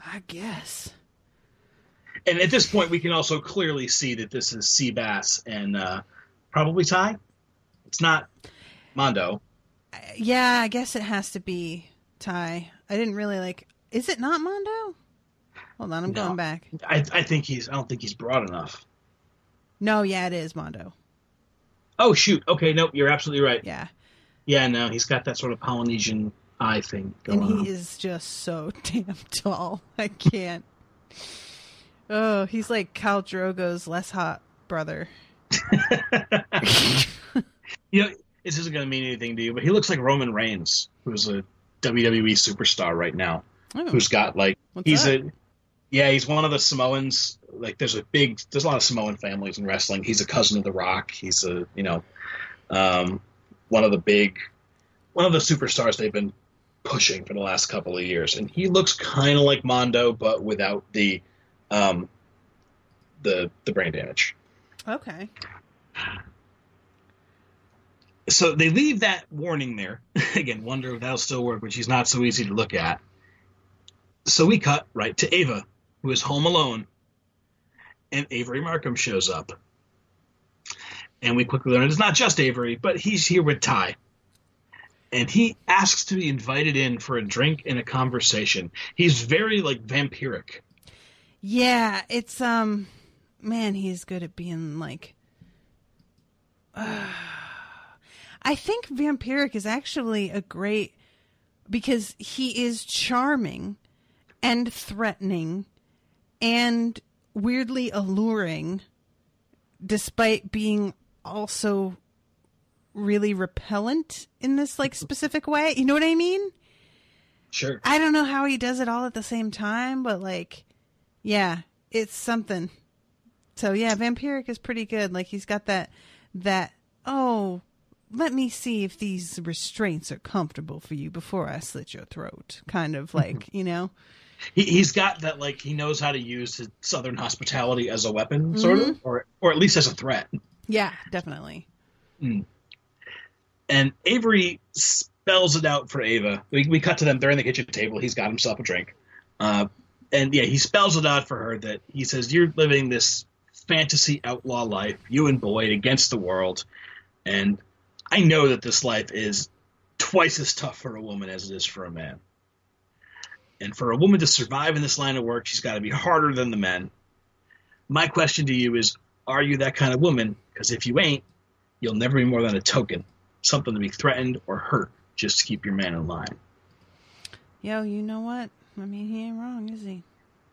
B: I guess.
C: And at this point, we can also clearly see that this is Seabass and probably Ty. It's not Mondo.
B: Yeah, I guess it has to be Ty. I didn't really Is it not Mondo? Hold on, I'm going back.
C: I don't think he's broad enough.
B: No, yeah, it is Mondo.
C: Oh, shoot. Okay, nope, you're absolutely right.
B: Yeah.
C: Yeah, no, he's got that sort of Polynesian eye thing going on.
B: And he is just so damn tall. I can't. Oh, he's like Khal Drogo's less hot brother.
C: You know, this isn't going to mean anything to you, but he looks like Roman Reigns, who's a WWE superstar right now. Oh. Who's got he's one of the Samoans. Like there's a lot of Samoan families in wrestling. He's a cousin of The Rock. He's one of the superstars they've been pushing for the last couple of years. And he looks kind of like Mondo, but without the brain damage.
B: Okay.
C: So they leave that warning there. Again, wonder if that'll still work, but she's not so easy to look at. So we cut right to Ava, who is home alone, and Avery Markham shows up. And we quickly learn it's not just Avery, but he's here with Ty. And he asks to be invited in for a drink and a conversation. He's very, vampiric.
B: Yeah, it's, man, he's good at being, I think vampiric is actually a great, because he is charming and threatening and weirdly alluring, despite being also really repellent in this specific way. You know what I mean?
C: Sure.
B: I don't know how he does it all at the same time, but yeah, it's something. So yeah, vampiric is pretty good. He's got that, let me see if these restraints are comfortable for you before I slit your throat. Kind of you know?
C: He's got that, he knows how to use his Southern hospitality as a weapon, sort of, or at least as a threat.
B: Yeah, definitely.
C: Mm. And Avery spells it out for Ava. We cut to them. They're in the kitchen table. He's got himself a drink. And yeah, he spells it out for her that he says, you're living this fantasy outlaw life, you and Boyd against the world. And I know that this life is twice as tough for a woman as it is for a man. And for a woman to survive in this line of work, she's got to be harder than the men. My question to you is, are you that kind of woman? Because if you ain't, you'll never be more than a token, something to be threatened or hurt just to keep your man in line.
B: Yo, you know what? I mean, he ain't wrong, is he?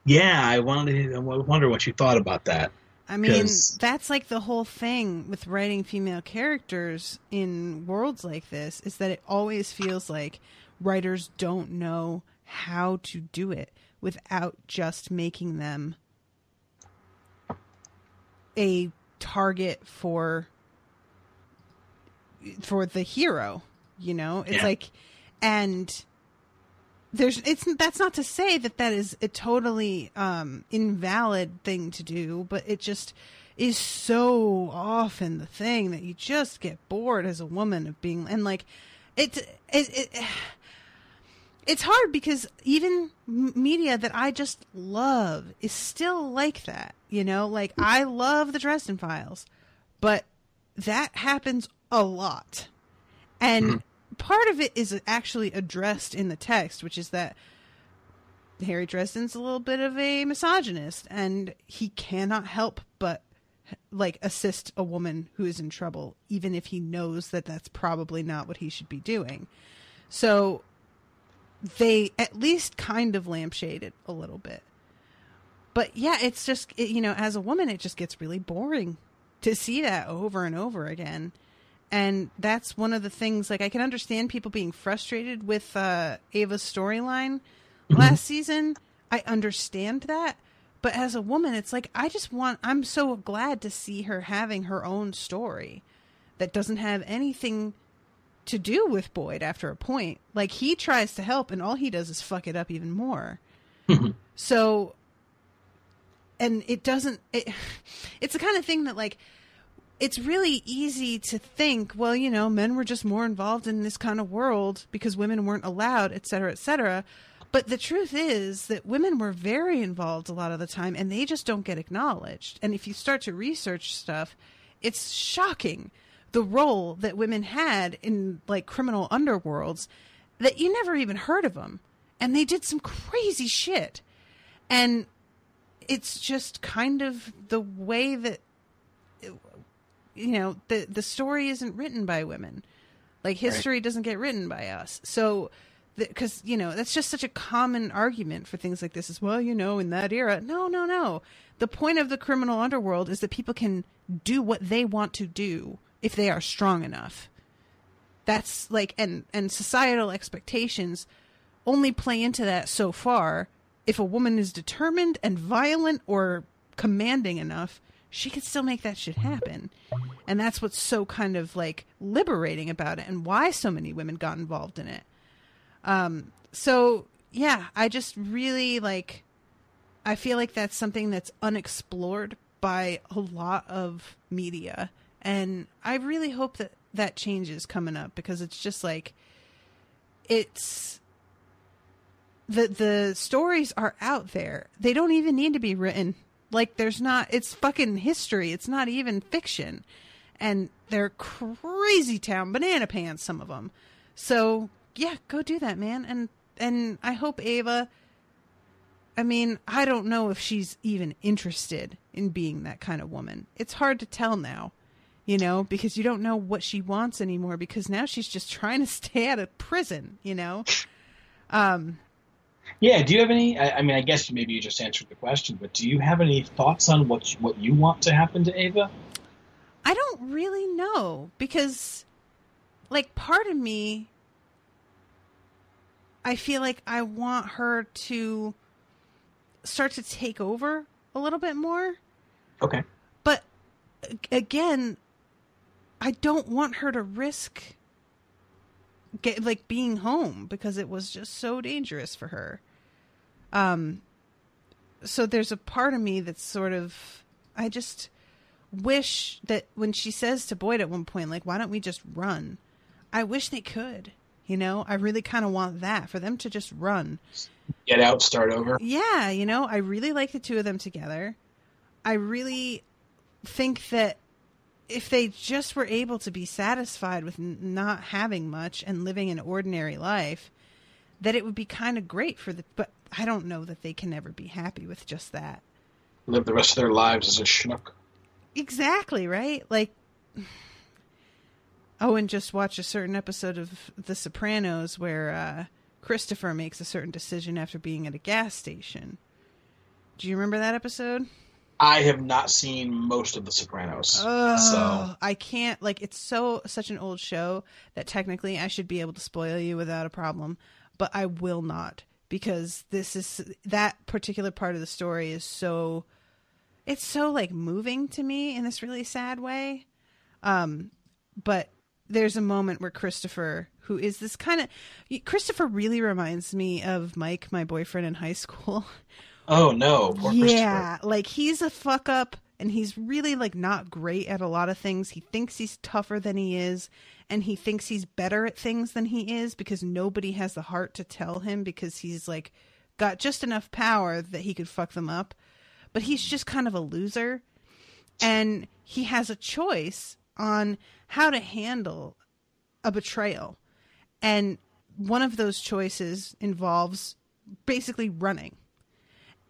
C: Yeah, I wonder what you thought about that.
B: I mean, that's like the whole thing with writing female characters in worlds like this, is that it always feels like writers don't know how to do it without just making them a target for the hero, you know? It's like, and that's not to say that is a totally invalid thing to do, but it just is so often the thing that you just get bored as a woman of being, and like it's hard because even media that I just love is still like that, you know? Like, I love the Dresden Files, but that happens a lot. And part of it is actually addressed in the text, which is that Harry Dresden's a little bit of a misogynist, and he cannot help but like assist a woman who is in trouble, even if he knows that that's probably not what he should be doing. So they at least kind of lampshade it a little bit. But yeah, it's just, you know, as a woman, it just gets really boring to see that over and over again. And that's one of the things, like, I can understand people being frustrated with Ava's storyline last season. I understand that. But as a woman, it's like, I'm so glad to see her having her own story that doesn't have anything to do with Boyd after a point. Like, he tries to help and all he does is fuck it up even more. So, and it's the kind of thing that, like, it's really easy to think, well, you know, men were just more involved in this kind of world because women weren't allowed, et cetera, et cetera. But the truth is that women were very involved a lot of the time, and they just don't get acknowledged. And if you start to research stuff, it's shocking the role that women had in, like, criminal underworlds, that you never even heard of them. And they did some crazy shit. And it's just kind of the way that, you know, the story isn't written by women. Like, history doesn't get written by us. So, because, you know, that's just such a common argument for things like this is, well, you know, in that era. No. The point of the criminal underworld is that people can do what they want to do if they are strong enough. That's like, and societal expectations only play into that so far. If a woman is determined and violent or commanding enough, she could still make that shit happen. And that's what's so kind of like liberating about it, and why so many women got involved in it. So yeah, I just really I feel like that's something that's unexplored by a lot of media. And I really hope that that changes coming up, because it's just like, it's the stories are out there. They don't even need to be written. Like, it's fucking history. It's not even fiction. And they're crazy town banana pants, some of them. So yeah, go do that, man. And I hope Ava, I mean, I don't know if she's even interested in being that kind of woman. It's hard to tell now, you know, because you don't know what she wants anymore, because now she's just trying to stay out of prison, you know?
C: Yeah, do you have any, I mean, I guess maybe you just answered the question, but do you have any thoughts on what you want to happen to Ava?
B: I don't really know, because, like, part of me, I feel like I want her to start to take over a little bit more.
C: Okay.
B: But again, I don't want her to risk being home, because it was just so dangerous for her. So there's a part of me that's sort of, I just wish that when she says to Boyd at one point, like, why don't we just run? I wish they could. You know, I really kind of want that for them to just run.
C: Get out, start over.
B: Yeah, you know, I really like the two of them together. I really think that if they just were able to be satisfied with not having much and living an ordinary life, that it would be kind of great for the... But I don't know that they can ever be happy with just that.
C: Live the rest of their lives as a schnook.
B: Exactly, right? Like... Oh, and just watch a certain episode of The Sopranos where Christopher makes a certain decision after being at a gas station. Do you remember that episode?
C: I have not seen most of The Sopranos. So
B: I can't, like, it's such an old show that technically I should be able to spoil you without a problem, but I will not, because that particular part of the story is it's so like moving to me in this really sad way. But there's a moment where Christopher, who is this Christopher really reminds me of Mike, my boyfriend in high school.
C: Oh no, poor
B: yeah, like he's a fuck up and he's really like not great at a lot of things. He thinks he's tougher than he is, and he thinks he's better at things than he is because nobody has the heart to tell him, because he's like got just enough power that he could fuck them up. But he's just kind of a loser, and he has a choice on how to handle a betrayal. And one of those choices involves basically running.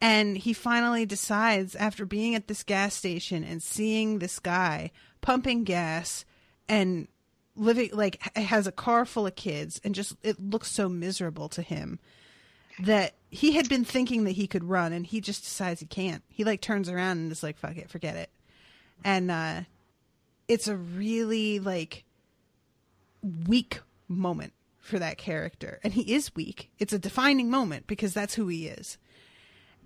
B: And he finally decides, after being at this gas station and seeing this guy pumping gas and living, like, has a car full of kids, and just, it looks so miserable to him, that he had been thinking that he could run, and he just decides he can't. He like turns around and is like, fuck it, forget it. And it's a really like weak moment for that character. And he is weak. It's a defining moment because that's who he is.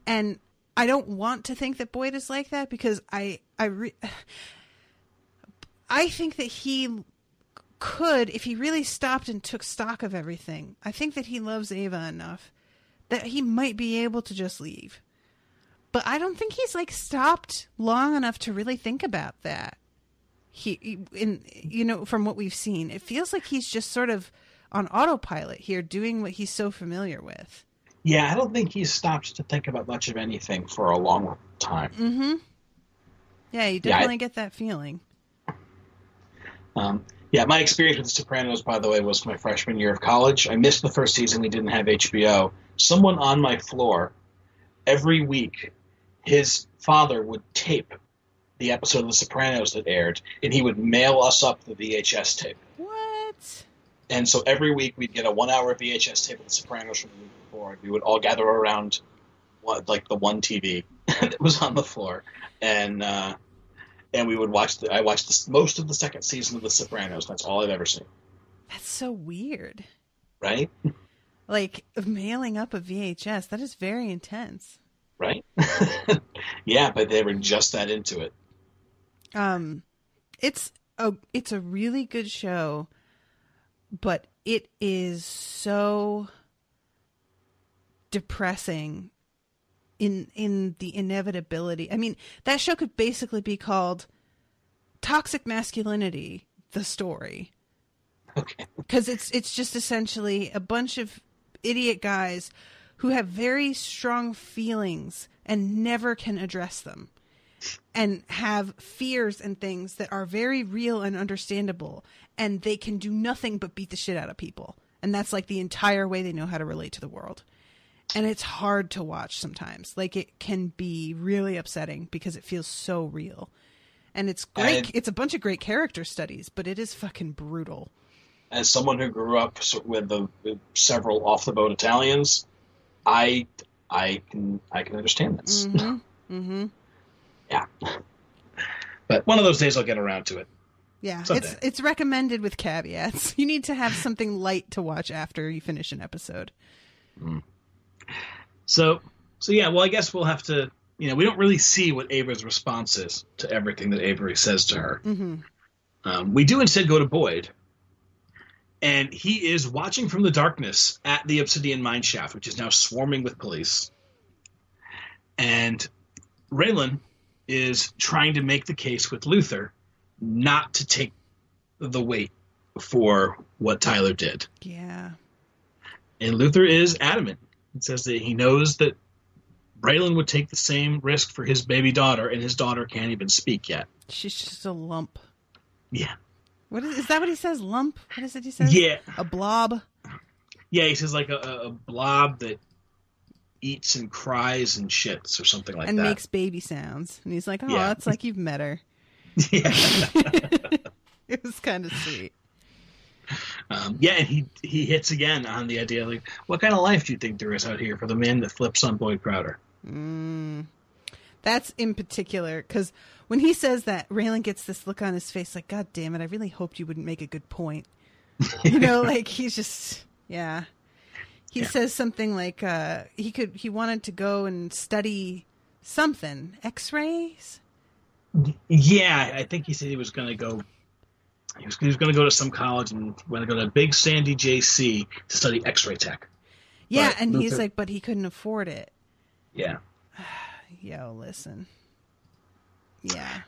B: And I don't want to think that Boyd is like that, because I think that he could, if he really stopped and took stock of everything, I think that he loves Ava enough that he might be able to just leave. But I don't think he's like stopped long enough to really think about that. From what we've seen, it feels like he's just sort of on autopilot here, doing what he's so familiar with.
C: Yeah, I don't think he's stopped to think about much of anything for a long time.
B: Mm-hmm. Yeah, you definitely get that feeling.
C: Yeah, my experience with The Sopranos, by the way, was my freshman year of college. I missed the first season. We didn't have HBO. Someone on my floor, every week, his father would tape the episode of The Sopranos that aired, and he would mail us up the VHS tape.
B: What?
C: And so every week we'd get a 1-hour VHS tape of The Sopranos from the week before, and we would all gather around the one TV that was on the floor, and we would watch. I watched most of the second season of The Sopranos. That's all I've ever seen.
B: That's so weird,
C: right?
B: Like mailing up a VHS. That is very intense,
C: right? Yeah, but they were just that into it.
B: It's a really good show, but it is so depressing in the inevitability. I mean, that show could basically be called Toxic Masculinity, the story.
C: Okay.
B: Because it's just essentially a bunch of idiot guys who have very strong feelings and never can address them, and have fears and things that are very real and understandable, and they can do nothing but beat the shit out of people. And that's like the entire way they know how to relate to the world. And it's hard to watch sometimes. Like, it can be really upsetting because it feels so real. And it's great. It's a bunch of great character studies, but it is fucking brutal.
C: As someone who grew up with several off-the-boat Italians, I can understand this.
B: Mm-hmm. Mm-hmm.
C: Yeah. But one of those days I'll get around to it.
B: Yeah,
C: someday.
B: It's recommended with caveats. You need to have something light to watch after you finish an episode.
C: Mm. So yeah, well, I guess we'll have to, we don't really see what Ava's response is to everything that Avery says to her.
B: Mm-hmm.
C: We do instead go to Boyd, and he is watching from the darkness at the Obsidian mine shaft, which is now swarming with police. And Raylan is trying to make the case with Luther not to take the weight for what Tyler did.
B: Yeah.
C: And Luther is adamant. He says that he knows that Braylon would take the same risk for his baby daughter, and his daughter can't even speak yet.
B: She's just a lump.
C: Yeah.
B: Is that what he says? Lump? What is it he says?
C: Yeah.
B: A blob?
C: Yeah, he says like a blob that eats and cries and shits or something like that.
B: And makes baby sounds. And he's like, oh,
C: Yeah.
B: it's like you've met her.
C: Yeah.
B: It was kind of sweet.
C: And he hits again on the idea, like, what kind of life do you think there is out here for the man that flips on Boyd Crowder?
B: That's in particular, because when he says that, Raylan gets this look on his face like, God damn it, I really hoped you wouldn't make a good point. You know, like, he's just, yeah. He says something like he wanted to go and study something. X-rays?
C: Yeah, I think he said he was going to go. He was going to go to some college and going to go to Big Sandy JC to study X-ray tech.
B: Yeah,
C: but
B: and
C: Luther,
B: he's like, but he couldn't afford it.
C: Yeah.
B: Yo, listen. Yeah.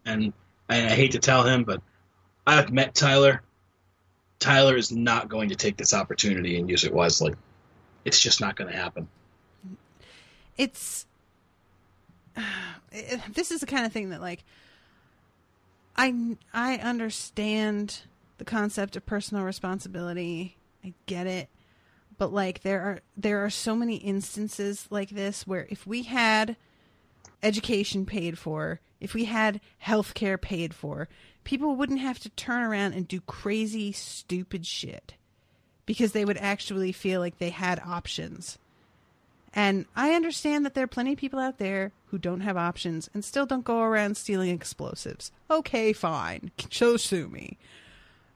C: And I hate to tell him, but I've met Tyler. Tyler is not going to take this opportunity and use it wisely. It's just not going to happen.
B: This is the kind of thing that, like, I understand the concept of personal responsibility. I get it. But, like, there are so many instances like this where if we had education paid for, if we had healthcare paid for, people wouldn't have to turn around and do crazy, stupid shit because they would actually feel like they had options. And I understand that there are plenty of people out there who don't have options and still don't go around stealing explosives. Okay, fine. So sue me.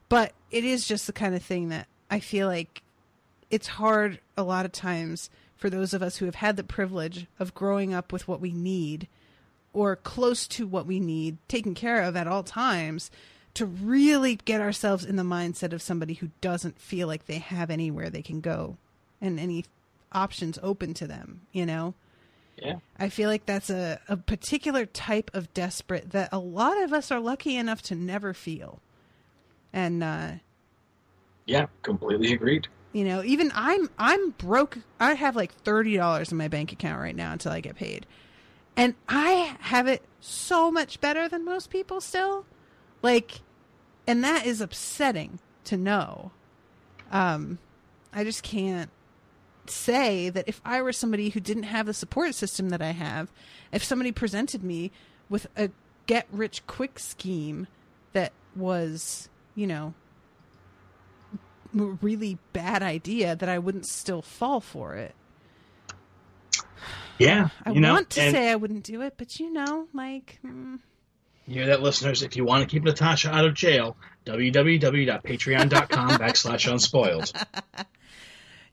B: But it is just the kind of thing that I feel like it's hard a lot of times for those of us who have had the privilege of growing up with what we need or close to what we need, taken care of at all times, to really get ourselves in the mindset of somebody who doesn't feel like they have anywhere they can go and any options open to them, you know?
C: Yeah.
B: I feel like that's a particular type of desperate that a lot of us are lucky enough to never feel. And,
C: yeah, completely agreed.
B: You know, even I'm broke. I have like $30 in my bank account right now until I get paid. And I have it so much better than most people still. Like, and that is upsetting to know. I just can't say that if I were somebody who didn't have the support system that I have, if somebody presented me with a get-rich-quick scheme that was, you know, a really bad idea, that I wouldn't still fall for it.
C: Yeah.
B: I want to say I wouldn't do it, but you know, like...
C: You hear that, listeners? If you want to keep Natasha out of jail, www.patreon.com/unspoiled.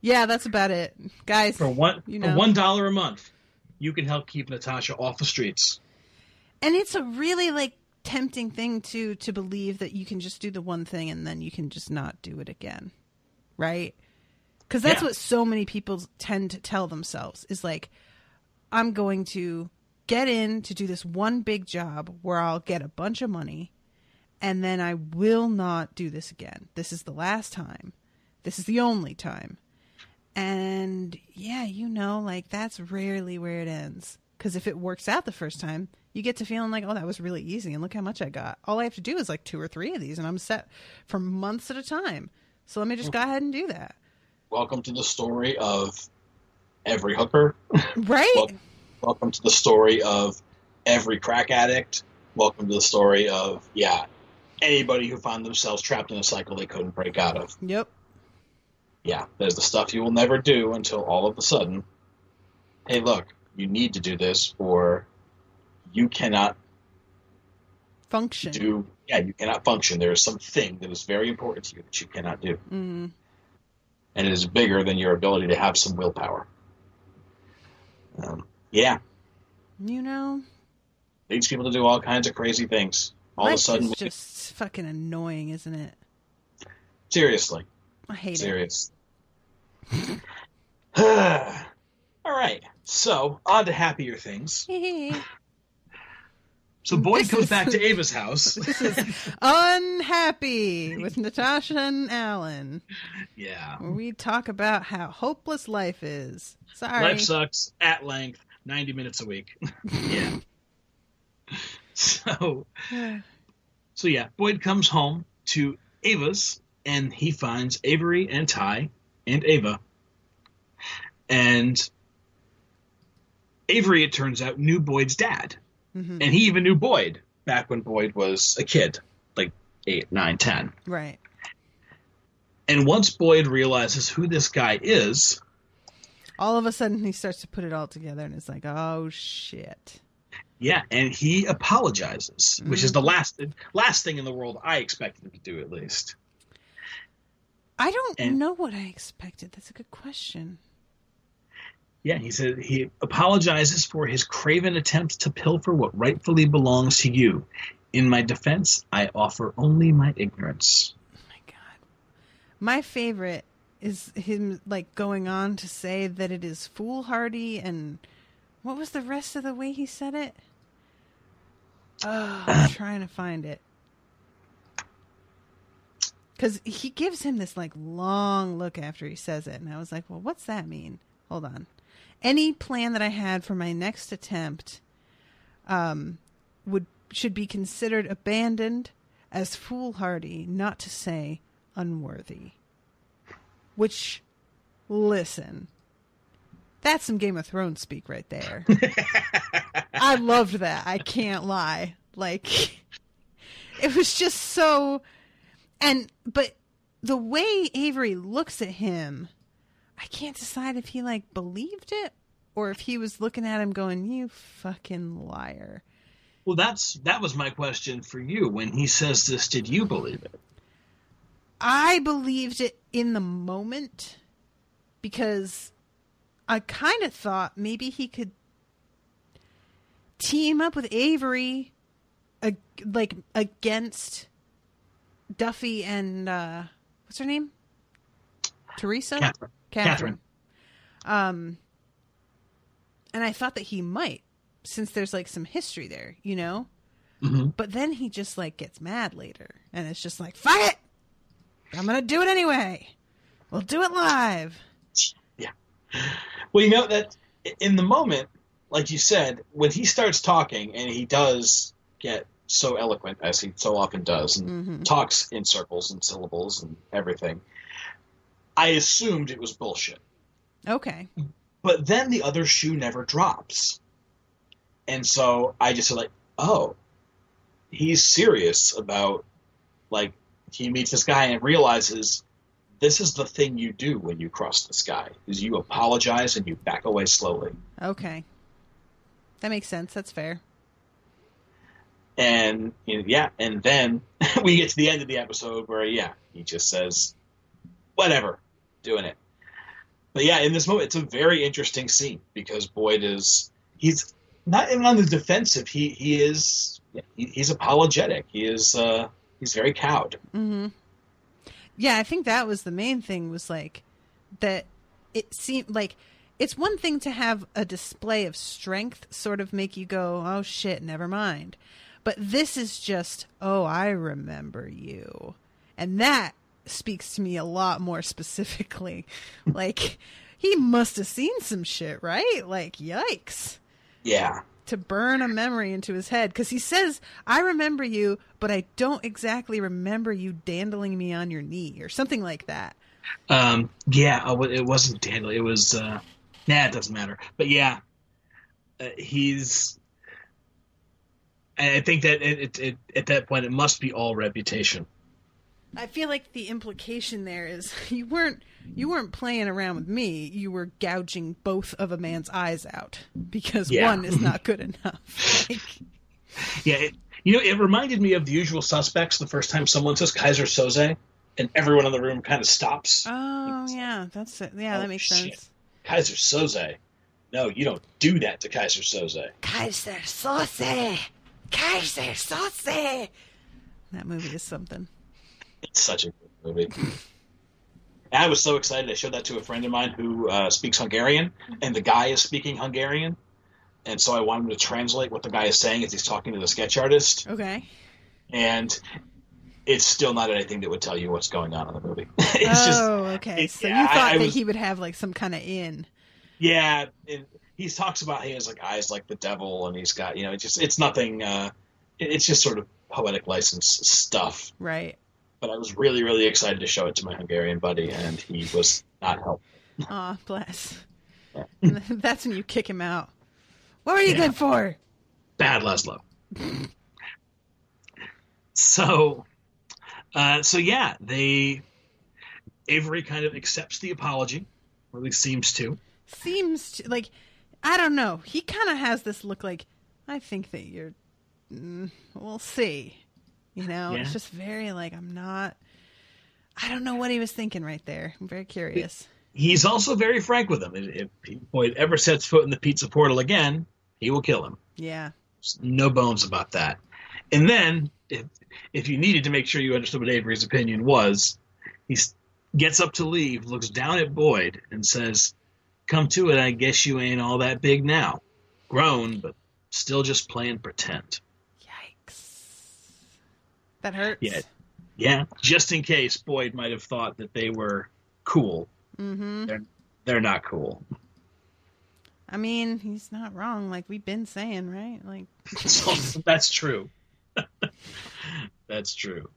B: Yeah, that's about it. Guys,
C: for $1 a month, you can help keep Natasha off the streets.
B: And it's a really, like, tempting thing, to believe that you can just do the one thing and then you can just not do it again. Right? Because that's what so many people tend to tell themselves, is like, I'm going to get in to do this one big job where I'll get a bunch of money, and then I will not do this again. This is the last time. This is the only time. And yeah, you know, like, that's rarely where it ends. Because if it works out the first time, you get to feeling like, oh, that was really easy, and look how much I got. All I have to do is like 2 or 3 of these, and I'm set for months at a time. So let me just go ahead and do that.
C: Welcome to the story of every hooker.
B: Right?
C: Welcome to the story of every crack addict. Welcome to the story of, anybody who found themselves trapped in a cycle they couldn't break out of.
B: Yep.
C: Yeah, there's the stuff you will never do until all of a sudden, hey, look, you need to do this, or you cannot
B: function.
C: You cannot function. There is something that is very important to you that you cannot do.
B: Mm-hmm.
C: And it is bigger than your ability to have some willpower. Yeah.
B: You know?
C: Leads people to do all kinds of crazy things. All of a sudden...
B: It's just fucking annoying, isn't it?
C: Seriously.
B: I hate
C: it. All right. So, on to happier things. So Boyd comes back to Ava's house.
B: This is Unhappy with Natasha and Alan.
C: Yeah.
B: Where we talk about how hopeless life is. Sorry.
C: Life sucks at length, 90 minutes a week. Yeah. So yeah, Boyd comes home to Ava's, and he finds Avery and Ty and Ava. And Avery, it turns out, knew Boyd's dad. Mm-hmm. And he even knew Boyd back when Boyd was a kid, like 8, 9, 10.
B: Right.
C: And once Boyd realizes who this guy is,
B: all of a sudden he starts to put it all together, and it's like, oh, shit.
C: Yeah, and he apologizes, which is the last thing in the world I expected him to do, at least.
B: I don't know what I expected. That's a good question.
C: Yeah, he said he apologizes for his craven attempt to pilfer what rightfully belongs to you. In my defense, I offer only my ignorance.
B: Oh my God. My favorite is him like going on to say that it is foolhardy, and what was the rest of the way he said it? Oh, I'm trying to find it. Because he gives him this like shocked look after he says it, and I was like, well, what's that mean? Hold on. Any plan that I had for my next attempt should be considered abandoned as foolhardy, not to say unworthy. Which, listen, that's some Game of Thrones speak right there. I loved that. I can't lie. Like, it was just so... But the way Avery looks at him, I can't decide if he, like, believed it or if he was looking at him going, you fucking liar.
C: Well, that was my question for you. When he says this, did you believe it?
B: I believed it in the moment because I kind of thought maybe he could team up with Avery against Duffy and what's her name? Teresa?
C: Catherine.
B: And I thought that he might, since there's like some history there, you know? Mm-hmm. But then he just like gets mad later, and it's just like, fuck it! I'm gonna do it anyway. We'll do it live.
C: Yeah. Well, you know that in the moment, like you said, when he starts talking, and he does get so eloquent, as he so often does, and talks in circles and syllables and everything, I assumed it was bullshit.
B: Okay.
C: But then the other shoe never drops. And so I just said, like, oh, he's serious about, like, he meets this guy and realizes this is the thing you do when you cross this guy, is you apologize and you back away slowly.
B: Okay. That makes sense. That's fair.
C: And, yeah, and then we get to the end of the episode where, yeah, he just says, whatever, doing it. But, yeah, in this moment, it's a very interesting scene because Boyd he's not even on the defensive. He's apologetic. He's very cowed.
B: Mm-hmm. Yeah, I think that was the main thing, was like that it seemed like it's one thing to have a display of strength sort of make you go, oh shit, never mind. But this is just, oh, I remember you. And that speaks to me a lot more specifically. Like, he must have seen some shit, right? Like, yikes.
C: Yeah.
B: To burn a memory into his head. Because he says, I remember you, but I don't exactly remember you dandling me on your knee or something like that.
C: Yeah, it wasn't dandling. It was, it doesn't matter. But yeah, I think that at that point, it must be all reputation.
B: I feel like the implication there is you weren't playing around with me. You were gouging both of a man's eyes out because one is not good enough. Like,
C: yeah, it reminded me of The Usual Suspects. The first time someone says Kaiser Soze, and everyone in the room kind of stops.
B: Oh yeah, that's it. Yeah, that makes sense.
C: Kaiser Soze. No, you don't do that to Kaiser Soze.
B: Kaiser Soze. Kaiser Soze. That movie is something.
C: It's such a good movie. I was so excited. I showed that to a friend of mine who speaks Hungarian, and the guy is speaking Hungarian. and so I want him to translate what the guy is saying as he's talking to the sketch artist.
B: Okay.
C: And it's still not anything that would tell you what's going on in the movie. It's
B: okay. So you thought that he would have like some kind of in.
C: Yeah, he talks about he has like eyes like the devil, and he's got it's nothing. It's just sort of poetic license stuff.
B: Right.
C: But I was really, really excited to show it to my Hungarian buddy, and he was not helpful.
B: Aw, bless.
C: Yeah.
B: That's when you kick him out. What were you good for?
C: Bad Laszlo. So yeah, Avery kind of accepts the apology, or at least seems to.
B: Like, I don't know. He kind of has this look like, I think that you're, we'll see. It's just very like, I don't know what he was thinking right there. I'm very curious.
C: He's also very frank with him. If Boyd ever sets foot in the pizza portal again, he will kill him.
B: Yeah.
C: There's no bones about that. And then, if you needed to make sure you understood what Avery's opinion was, he gets up to leave, looks down at Boyd, and says, "Come to it, I guess you ain't all that big now. Grown, but still just playing pretend."
B: Yikes. That hurts.
C: Yeah. Just in case Boyd might have thought that they were cool.
B: Mm-hmm.
C: They're not cool.
B: I mean, he's not wrong, like we've been saying, right? Like
C: That's true. That's true.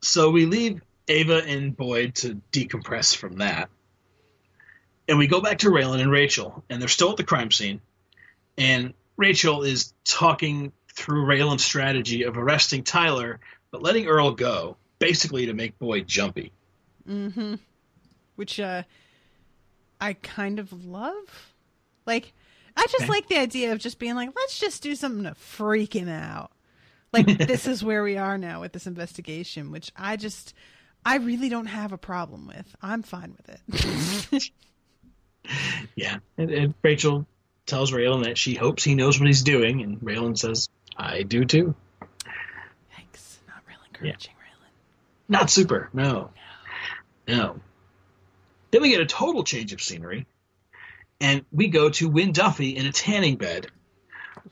C: So we leave Ava and Boyd to decompress from that. And we go back to Raylan and Rachel, and they're still at the crime scene. And Rachel is talking through Raylan's strategy of arresting Tyler, but letting Earl go, basically to make Boyd jumpy.
B: Mm-hmm. Which I kind of love. Like, I just like the idea of just being like, let's just do something to freak him out. Like, this is where we are now with this investigation, which I really don't have a problem with. I'm fine with it.
C: Yeah. And Rachel tells Raylan that she hopes he knows what he's doing, and Raylan says, I do too.
B: Yikes. Not real encouraging, Raylan.
C: Not super, no. Then we get a total change of scenery, and we go to Win Duffy in a tanning bed,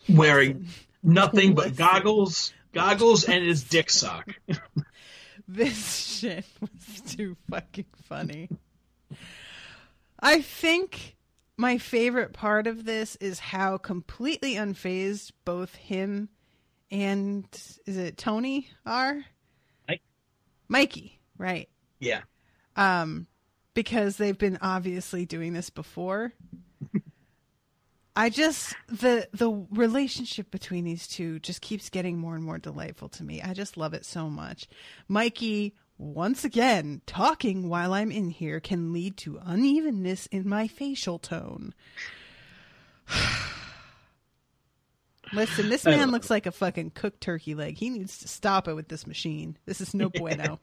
C: wearing nothing but goggles and his dick sock.
B: This shit was too fucking funny. I think my favorite part of this is how completely unfazed both him and, is it Tony are? Mikey, right.
C: Yeah.
B: Because they've been obviously doing this before. The relationship between these two just keeps getting more and more delightful to me. I just love it so much. Mikey, once again, talking while I'm in here can lead to unevenness in my facial tone. Listen, this man looks like a fucking cooked turkey leg. He needs to stop it with this machine. This is no bueno.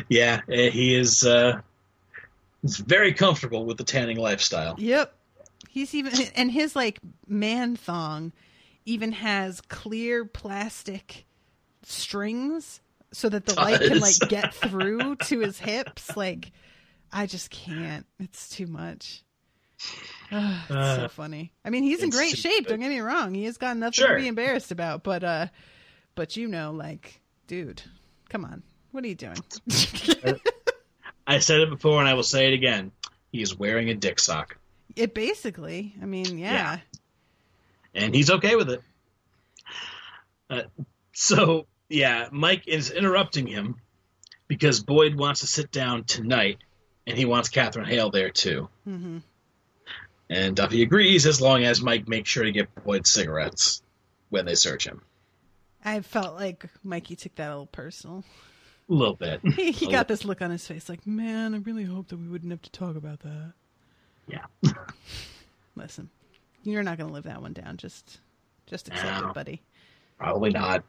C: Yeah, he is he's very comfortable with the tanning lifestyle.
B: Yep. And his like man thong even has clear plastic strings so that the light can like get through to his hips. Like, I just can't. It's too much. It's so funny. I mean, he's in great shape. Don't get me wrong. He has got nothing to be embarrassed about. But like, dude, come on. What are you doing?
C: I said it before and I will say it again. He is wearing a dick sock.
B: It basically. I mean, yeah.
C: And he's okay with it. So, Mike is interrupting him because Boyd wants to sit down tonight and he wants Catherine Hale there too. Mm-hmm. And Duffy agrees as long as Mike makes sure to get Boyd cigarettes when they search him.
B: I felt like Mikey took that a little personal.
C: A little bit.
B: He got this look on his face like, man, I really hope that we wouldn't have to talk about that.
C: Yeah.
B: Listen, you're not going to live that one down. Just accept it, buddy.
C: Probably not.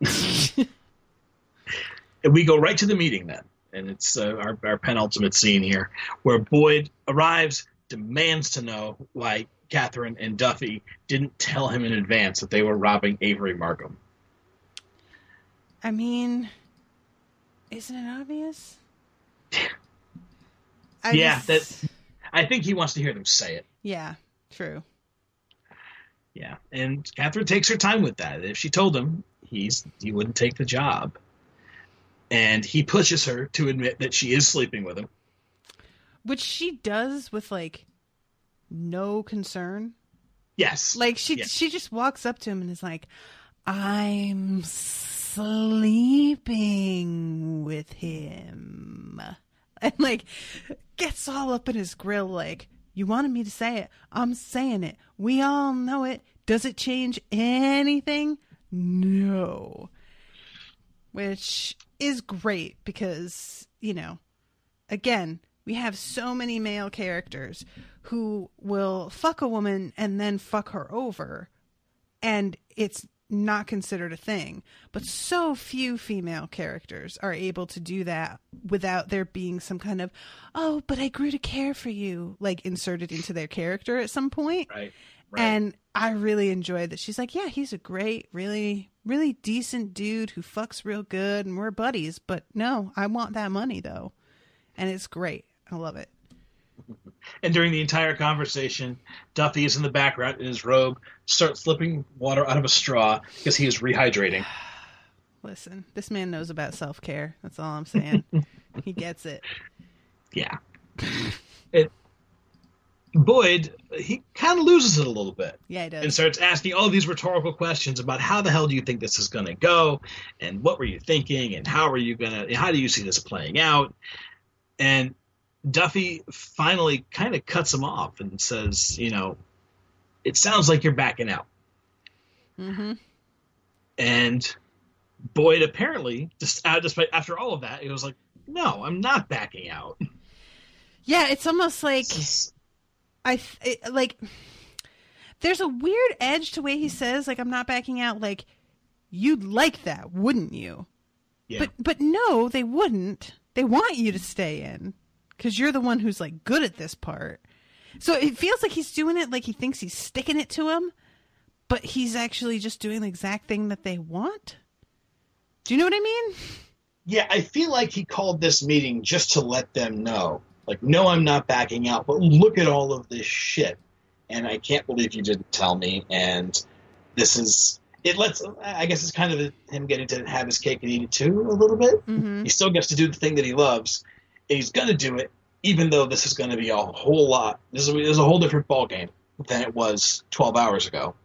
C: And we go right to the meeting then. And it's our penultimate scene here where Boyd arrives, demands to know why Catherine and Duffy didn't tell him in advance that they were robbing Avery Markham.
B: I mean, isn't it obvious?
C: I think he wants to hear them say it.
B: Yeah, true.
C: Yeah, and Catherine takes her time with that. If she told him, he wouldn't take the job. And he pushes her to admit that she is sleeping with him.
B: Which she does with, like, no concern.
C: Yes.
B: Like, she just walks up to him and is like, I'm sleeping with him. And, like, gets all up in his grill like, you wanted me to say it. I'm saying it. We all know it. Does it change anything? No. Which is great because, you know, again, we have so many male characters who will fuck a woman and then fuck her over, and it's not considered a thing. But so few female characters are able to do that without there being some kind of, oh, but I grew to care for you, like, inserted into their character at some point.
C: Right.
B: And I really enjoyed that. She's like, yeah, he's a great, really, really decent dude who fucks real good and we're buddies. But no, I want that money, though. And it's great. I love it.
C: And during the entire conversation, Duffy is in the background in his robe, starts slipping water out of a straw because he is rehydrating.
B: Listen, this man knows about self-care. That's all I'm saying. He gets it.
C: Yeah. Boyd, he kind of loses it a little bit.
B: Yeah, he does.
C: And starts asking all these rhetorical questions about how the hell do you think this is going to go? And what were you thinking? And how do you see this playing out? And Duffy finally kind of cuts him off and says, you know, it sounds like you're backing out.
B: Mm-hmm.
C: And Boyd apparently, despite after all of that, he was like, no, I'm not backing out.
B: Yeah, it's almost like there's a weird edge to the way he says, like, I'm not backing out. Like, you'd like that, wouldn't you?
C: Yeah.
B: But no, they wouldn't. They want you to stay in because you're the one who's, like, good at this part. So it feels like he's doing it like he thinks he's sticking it to him, but he's actually just doing the exact thing that they want. Do you know what I mean?
E: Yeah, I feel like he called this meeting just to let them know. Like, no, I'm not backing out, but look at all of this shit. And I can't believe you didn't tell me. And this is, I guess it's kind of him getting to have his cake and eat it too a little bit.
B: Mm-hmm.
E: He still gets to do the thing that he loves. And he's going to do it, even though this is going to be a whole lot. This is a whole different ballgame than it was 12 hours ago.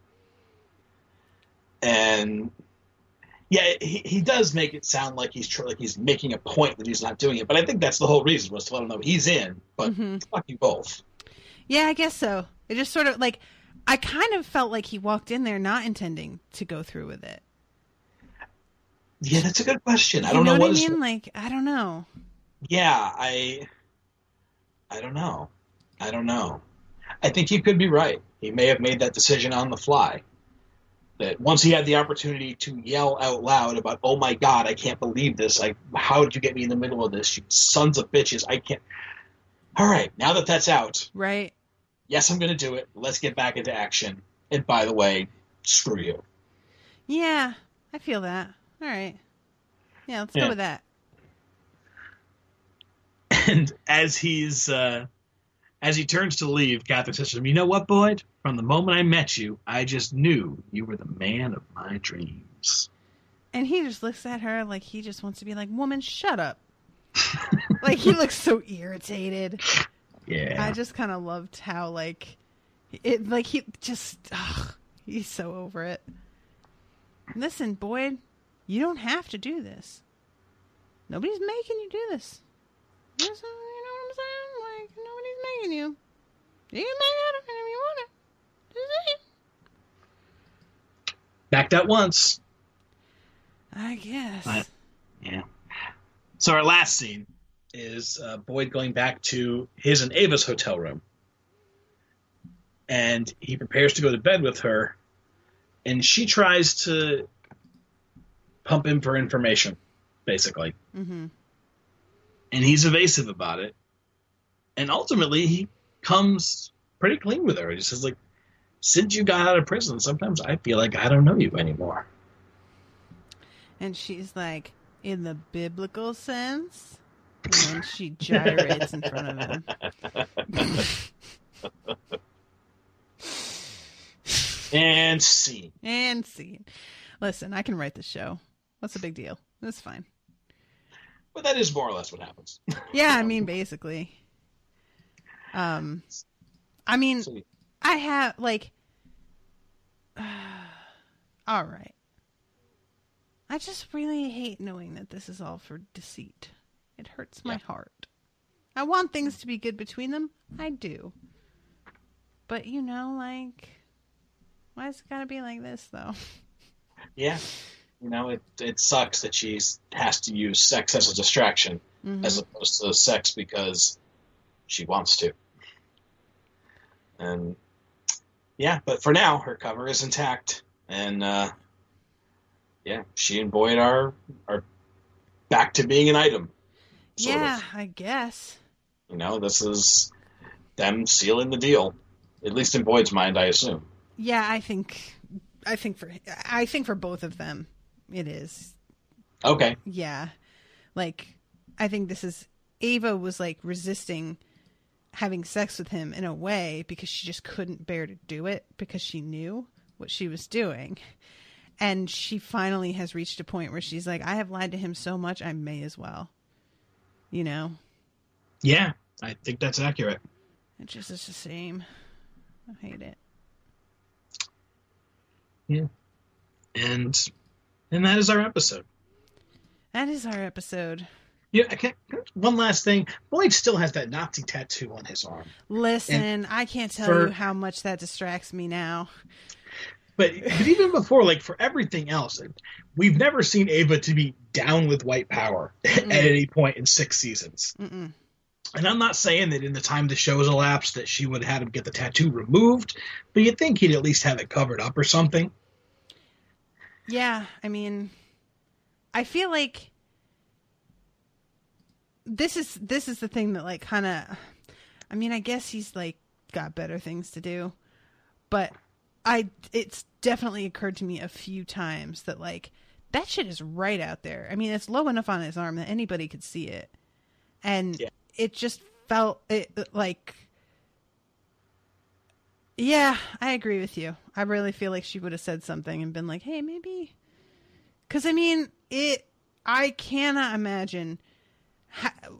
E: And yeah, he does make it sound like he's making a point that he's not doing it. But I think that's the whole reason, was to let him know he's in, but fuck you both.
B: Yeah, I guess so. It just sort of, like, I kind of felt like he walked in there not intending to go through with it.
E: Yeah, that's a good question. I
B: don't
E: know
B: what I mean. Like, I don't know.
E: Yeah, I don't know. I don't know. I think he could be right. He may have made that decision on the fly. That once he had the opportunity to yell out loud about, oh my God, I can't believe this. How did you get me in the middle of this? You sons of bitches. I can't. All right, now that that's out.
B: Right.
E: Yes, I'm going to do it. Let's get back into action. And by the way, screw you.
B: Yeah, I feel that. All right. Yeah, let's go with that.
C: And as he turns to leave, Catherine says to him, you know what, Boyd? From the moment I met you, I just knew you were the man of my dreams.
B: And he just looks at her like he just wants to be like, woman, shut up. Like, he looks so irritated.
C: Yeah.
B: I just kind of loved how, like, he just, he's so over it. Listen, Boyd, you don't have to do this. Nobody's making you do this. You know what I'm saying? Like, nobody's making you. You can make it if you want it.
C: Backed out once.
B: I guess.
C: Yeah. So our last scene is Boyd going back to his and Ava's hotel room. And he prepares to go to bed with her. And she tries to pump him for information, basically.
B: Mm-hmm.
C: And he's evasive about it. And ultimately, he comes pretty clean with her. He says, like, since you got out of prison, sometimes I feel like I don't know you anymore.
B: And she's like, in the biblical sense? And then she gyrates in front of him.
C: And scene.
B: And scene. Listen, I can write the show. What's the big deal? That's fine.
E: But that is more or less what happens.
B: Yeah, I mean, basically. I mean, I have, like... all right. I just really hate knowing that this is all for deceit. It hurts my heart. I want things to be good between them. I do. But, you know, like... why is it gotta be like this, though?
E: Yeah. You know, it sucks that she has to use sex as a distraction as opposed to sex because she wants to. And, yeah, but for now, her cover is intact. And, yeah, she and Boyd are back to being an item.
B: Yeah, of. I guess.
E: You know, this is them sealing the deal. At least in Boyd's mind, I assume.
B: Yeah, I think for both of them, it is.
E: Okay.
B: Yeah, like I think this is Ava was like resisting having sex with him in a way because she just couldn't bear to do it because she knew what she was doing, and she finally has reached a point where she's like, I have lied to him so much, I may as well. You know.
C: Yeah, I think that's accurate.
B: It just is the same. I hate it.
C: Yeah. And that is our episode.
B: That is our episode.
C: Yeah, one last thing. Boyd still has that Nazi tattoo on his arm.
B: Listen, I can't tell you how much that distracts me now.
C: But even before, like, for everything else, we've never seen Ava to be down with white power at any point in 6 seasons.
B: Mm-mm.
C: And I'm not saying that in the time the show's elapsed that she would have him get the tattoo removed, but you'd think he'd at least have it covered up or something.
B: Yeah, I mean, I feel like this is the thing that, like, kind of, I mean, I guess he's, like, got better things to do, but it's definitely occurred to me a few times that, like, that shit is right out there. I mean, it's low enough on his arm that anybody could see it. And it just felt like, yeah, I agree with you. I really feel like she would have said something and been like, hey, maybe. Because, I mean, I cannot imagine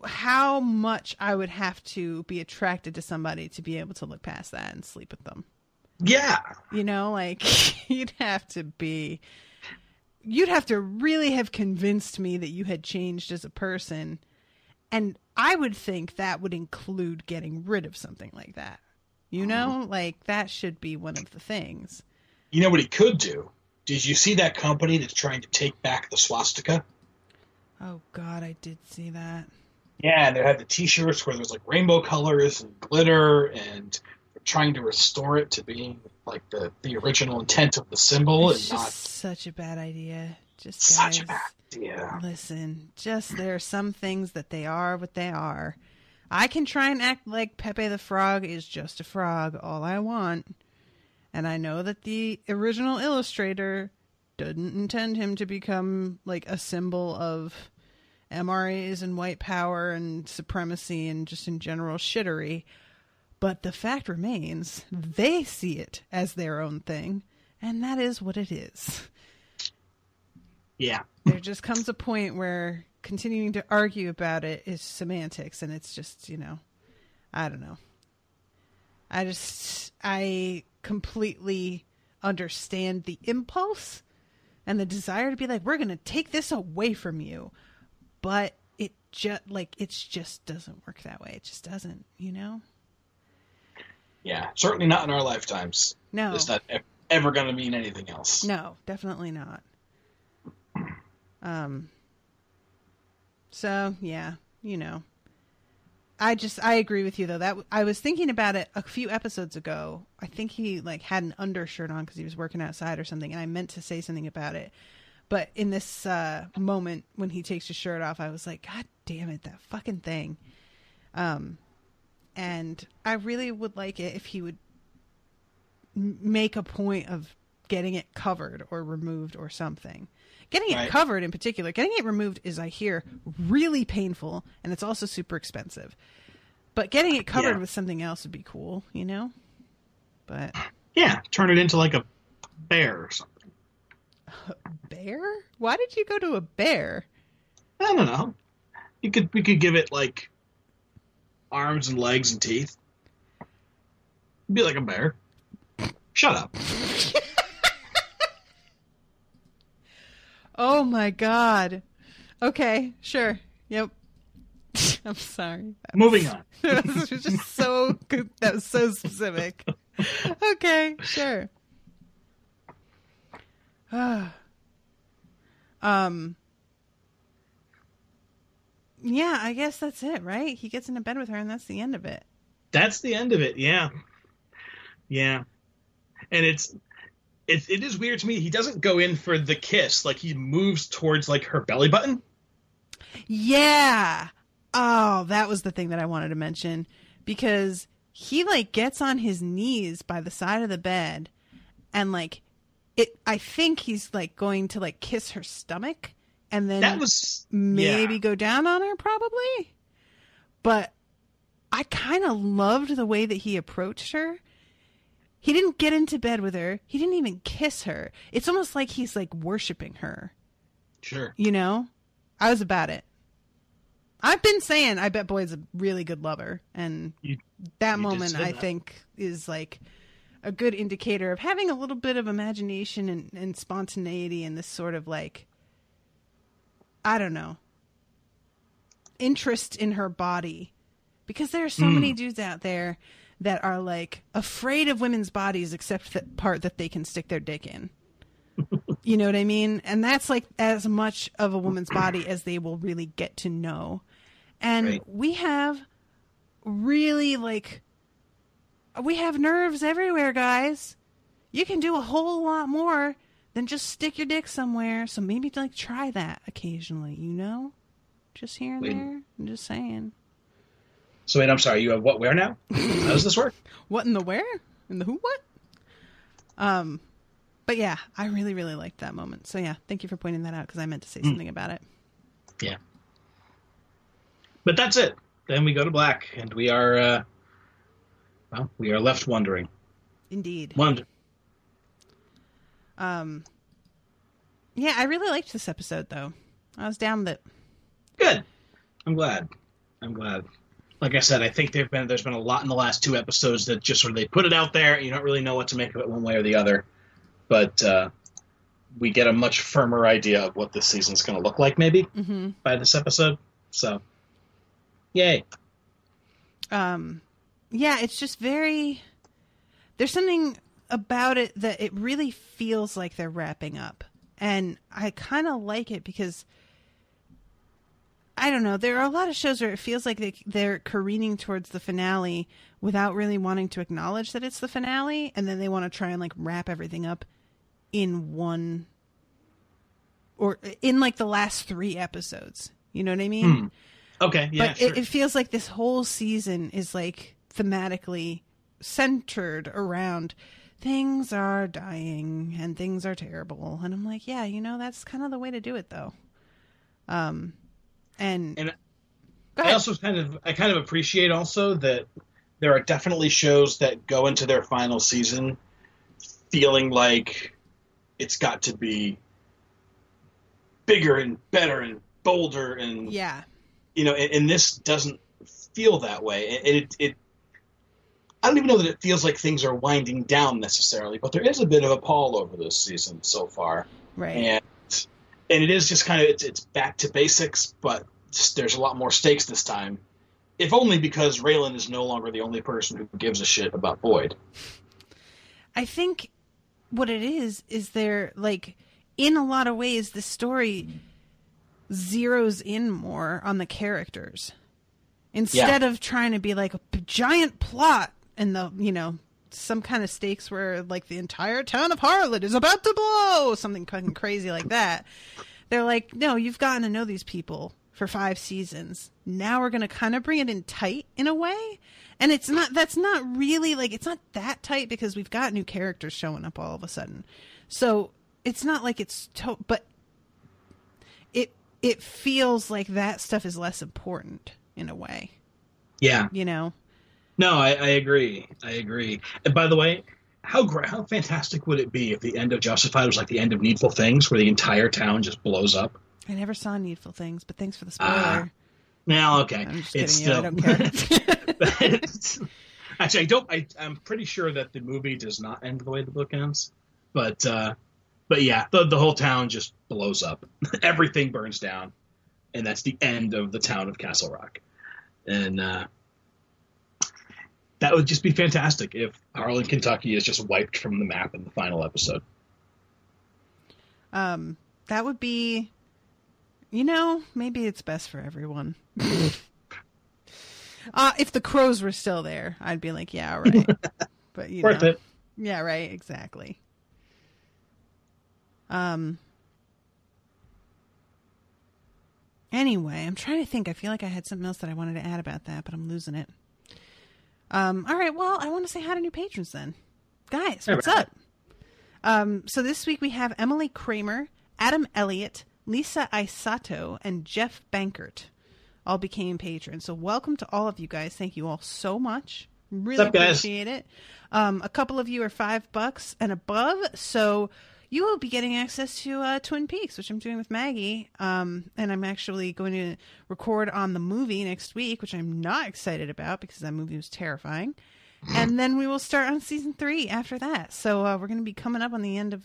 B: how much I would have to be attracted to somebody to be able to look past that and sleep with them.
C: Yeah.
B: You know, like, you'd have to really have convinced me that you had changed as a person. And I would think that would include getting rid of something like that. You know, like, that should be one of the things.
E: You know what he could do? Did you see that company that's trying to take back the swastika?
B: Oh, God, I did see that.
E: Yeah, and they had the T-shirts where there's, like, rainbow colors and glitter, and they're trying to restore it to being, like, the original intent of the symbol.
B: It's
E: and
B: just
E: not
B: such a bad idea. Just
E: such
B: guys,
E: a bad idea.
B: Listen, just there are some things that they are what they are. I can try and act like Pepe the Frog is just a frog all I want. And I know that the original illustrator didn't intend him to become like a symbol of MRAs and white power and supremacy and just in general shittery. But the fact remains, they see it as their own thing. And that is what it is.
C: Yeah.
B: There just comes a point where continuing to argue about it is semantics, and it's just, you know, I don't know. I completely understand the impulse and the desire to be like, we're going to take this away from you. But it just doesn't work that way. It just doesn't, you know?
E: Yeah, certainly not in our lifetimes.
B: No.
E: It's not ever going to mean anything else.
B: No, definitely not. So yeah, you know, I agree with you though. That I was thinking about it a few episodes ago. I think he like had an undershirt on because he was working outside or something, and I meant to say something about it. But in this moment when he takes his shirt off, I was like, God damn it, that fucking thing. And I really would like it if he would make a point of getting it covered or removed or something. Getting it covered in particular, getting it removed is, I hear, really painful, and it's also super expensive. But getting it covered with something else would be cool, you know? But
C: yeah, turn it into like a bear or something.
B: Bear? Why did you go to a bear?
C: I don't know. We could give it like arms and legs and teeth. It'd be like a bear. Shut up.
B: Oh my god. Okay, sure. Yep. I'm sorry.
C: Moving on.
B: That was just so good. That was so specific. Okay, sure. Yeah, I guess that's it, right? He gets into bed with her and that's the end of it.
C: That's the end of it, yeah. Yeah. And it is weird to me. He doesn't go in for the kiss. Like, he moves towards, like, her belly button.
B: Yeah. Oh, that was the thing that I wanted to mention. Because he, like, gets on his knees by the side of the bed. And, like, I think he's, like, going to, like, kiss her stomach. And then
C: that was
B: maybe go down on her, probably. But I kind of loved the way that he approached her. He didn't get into bed with her. He didn't even kiss her. It's almost like he's like worshiping her.
C: Sure.
B: You know? I was about it. I've been saying I bet Boyd's a really good lover. And that moment, I think, is like a good indicator of having a little bit of imagination and spontaneity and this sort of like, I don't know, interest in her body. Because there are so many dudes out there that are like afraid of women's bodies except the part that they can stick their dick in. You know what I mean? And that's like as much of a woman's body as they will really get to know. And we have really like, we have nerves everywhere, guys. You can do a whole lot more than just stick your dick somewhere. So maybe like try that occasionally, you know? Just here and there. I'm just saying.
C: So wait, I'm sorry. You have what, where now? How does this work?
B: What in the where? In the who what? But yeah, I really, really liked that moment. So yeah, thank you for pointing that out because I meant to say something about it.
C: Yeah. But that's it. Then we go to black and we are, we are left wondering.
B: Indeed.
C: Wonder.
B: Yeah, I really liked this episode though. I was down with it.
C: Good. I'm glad. Like I said, I think there's been a lot in the last two episodes that just sort of they put it out there. You don't really know what to make of it one way or the other. But we get a much firmer idea of what this season's going to look like maybe by this episode. So, yay.
B: Yeah, it's just very... There's something about it that it really feels like they're wrapping up. And I kind of like it because... I don't know. There are a lot of shows where it feels like they're careening towards the finale without really wanting to acknowledge that it's the finale. And then they want to try and like wrap everything up in one or in like the last 3 episodes. You know what I mean?
C: Okay. Yeah.
B: But
C: sure.
B: it feels like this whole season is like thematically centered around things are dying and things are terrible. And I'm like, yeah, you know, that's kind of the way to do it though. And
C: I also kind of appreciate also that there are definitely shows that go into their final season feeling like it's got to be bigger and better and bolder and you know, and this doesn't feel that way. It I don't even know that it feels like things are winding down necessarily, but there is a bit of a pall over this season so far,
B: right?
C: And it is just kind of it's back to basics, but there's a lot more stakes this time. If only because Raylan is no longer the only person who gives a shit about Boyd.
B: I think what it is they're like, in a lot of ways, the story zeroes in more on the characters instead of trying to be like a giant plot and the, you know, some kind of stakes where like the entire town of Harlot is about to blow, something fucking crazy like that. They're like, no, you've gotten to know these people for 5 seasons. Now we're going to kind of bring it in tight in a way. And that's not really like, it's not that tight because we've got new characters showing up all of a sudden. So it's not like it's, but it feels like that stuff is less important in a way.
C: Yeah.
B: You know?
C: No, I agree. And by the way, how fantastic would it be if the end of Justified was like the end of Needful Things, where the entire town just blows up?
B: I never saw Needful Things, but thanks for the spoiler.
C: Now, okay.
B: I'm just
C: It's
B: kidding
C: still...
B: you. I don't care.
C: Actually, I'm pretty sure that the movie does not end the way the book ends. But yeah, the whole town just blows up. Everything burns down. And that's the end of the town of Castle Rock. And that would just be fantastic if Harlan, Kentucky is just wiped from the map in the final episode.
B: That would be, maybe it's best for everyone. If the crows were still there, I'd be like, yeah, all right. But
C: Worth it.
B: Yeah, right, exactly. Anyway, I'm trying to think. I feel like I had something else that I wanted to add about that, but I'm losing it. All right, well, I want to say hi to new patrons then. Guys, what's up? So this week we have Emily Kramer, Adam Elliott, Lisa Isato, and Jeff Bankert all became patrons. So welcome to all of you guys. Thank you all so much. Really appreciate it. A couple of you are $5 and above, so you will be getting access to Twin Peaks, which I'm doing with Maggie. And I'm actually going to record on the movie next week, which I'm not excited about because that movie was terrifying. And then we will start on season 3 after that. So we're going to be coming up on the end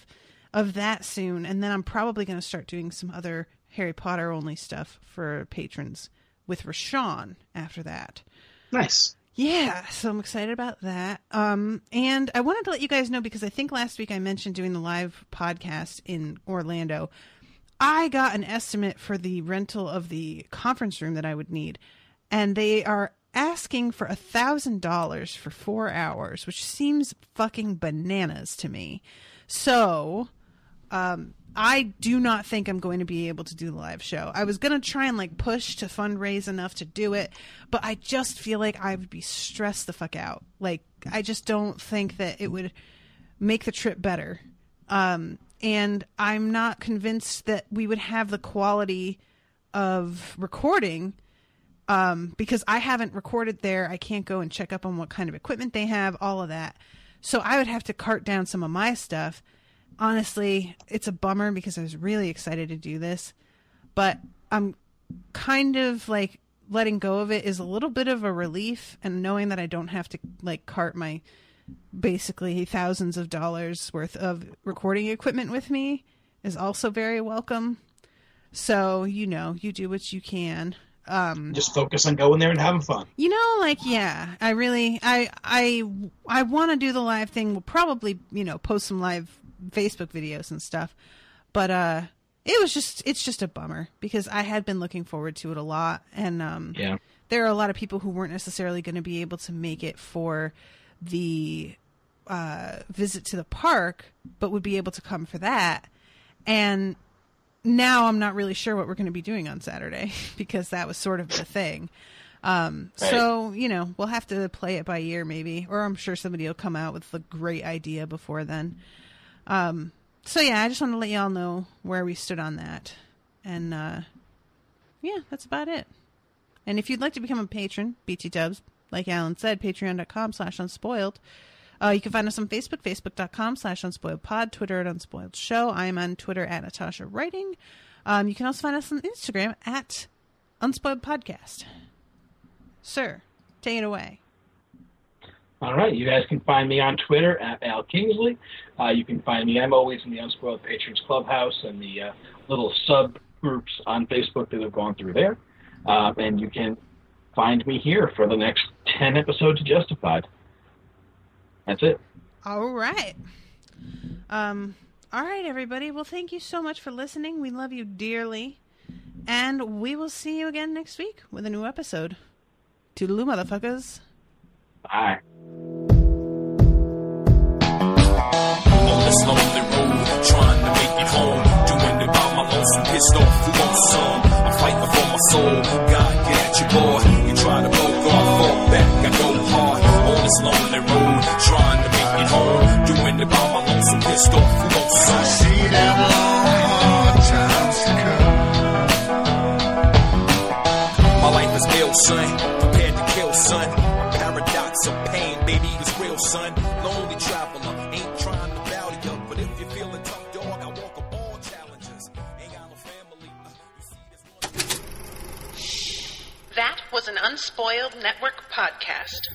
B: of that soon. And then I'm probably going to start doing some other Harry Potter only stuff for patrons with Rashawn after that.
C: Nice.
B: Yeah, so I'm excited about that. And I wanted to let you guys know, because I think last week I mentioned doing the live podcast in Orlando. I got an estimate for the rental of the conference room that I would need, and they are asking for $1,000 for 4 hours, which seems fucking bananas to me. So, I do not think I'm going to be able to do the live show. I was going to try and push to fundraise enough to do it, but I just feel like I would be stressed the fuck out. I just don't think that it would make the trip better. And I'm not convinced that we would have the quality of recording, because I haven't recorded there. I can't go and check up on what kind of equipment they have, all of that. So I would have to cart down some of my stuff. Honestly, it's a bummer because I was really excited to do this, but I'm kind of letting go of it is a little bit of a relief, and knowing that I don't have to cart my basically thousands of dollars worth of recording equipment with me is also very welcome. So, you do what you can.
E: Just focus on going there and having fun.
B: Yeah, I really, I want to do the live thing. We'll probably, post some live Facebook videos and stuff, but it's just a bummer because I had been looking forward to it a lot, and there are a lot of people who weren't necessarily going to be able to make it for the visit to the park, but would be able to come for that. And now I'm not really sure what we're going to be doing on Saturday because that was sort of the thing. Right. So, we'll have to play it by ear maybe, or I'm sure somebody will come out with a great idea before then. So yeah, I just want to let y'all know where we stood on that. And, yeah, that's about it. And if you'd like to become a patron, BT Dubs, like Alan said, patreon.com/unspoiled. You can find us on Facebook, facebook.com/unspoiledpod, Twitter at Unspoiled Show. I am on Twitter at Natasha Writing. You can also find us on Instagram at Unspoiled Podcast. Sir, take it away.
E: All right, you guys can find me on Twitter at Al Kingsley. You can find me, I'm always in the Unspoiled Patrons Clubhouse and the little subgroups on Facebook that have gone through there. And you can find me here for the next 10 episodes of Justified. That's it.
B: All right. All right, everybody. Well, thank you so much for listening. We love you dearly. And we will see you again next week with a new episode. Toodaloo, motherfuckers.
E: Bye.
D: On this lonely road, trying to make it home, doing it by my lonesome, pissed off, who wants some? I'm fighting for my soul, God, get at your boy. You try to blow guard, fall back, I go hard. On this lonely road, trying to make it home, doing it by my lonesome, pissed off, who wants some? I see them long, hard times to come. My life is ill, son, prepared to kill, son. A paradox of pain, baby, is real. real, son. Lonely traveler, ain't trying to battle you, but if you're feeling tough, dog, I walk up all challenges. Ain't got no family.
A: That was an Unspoiled Network podcast.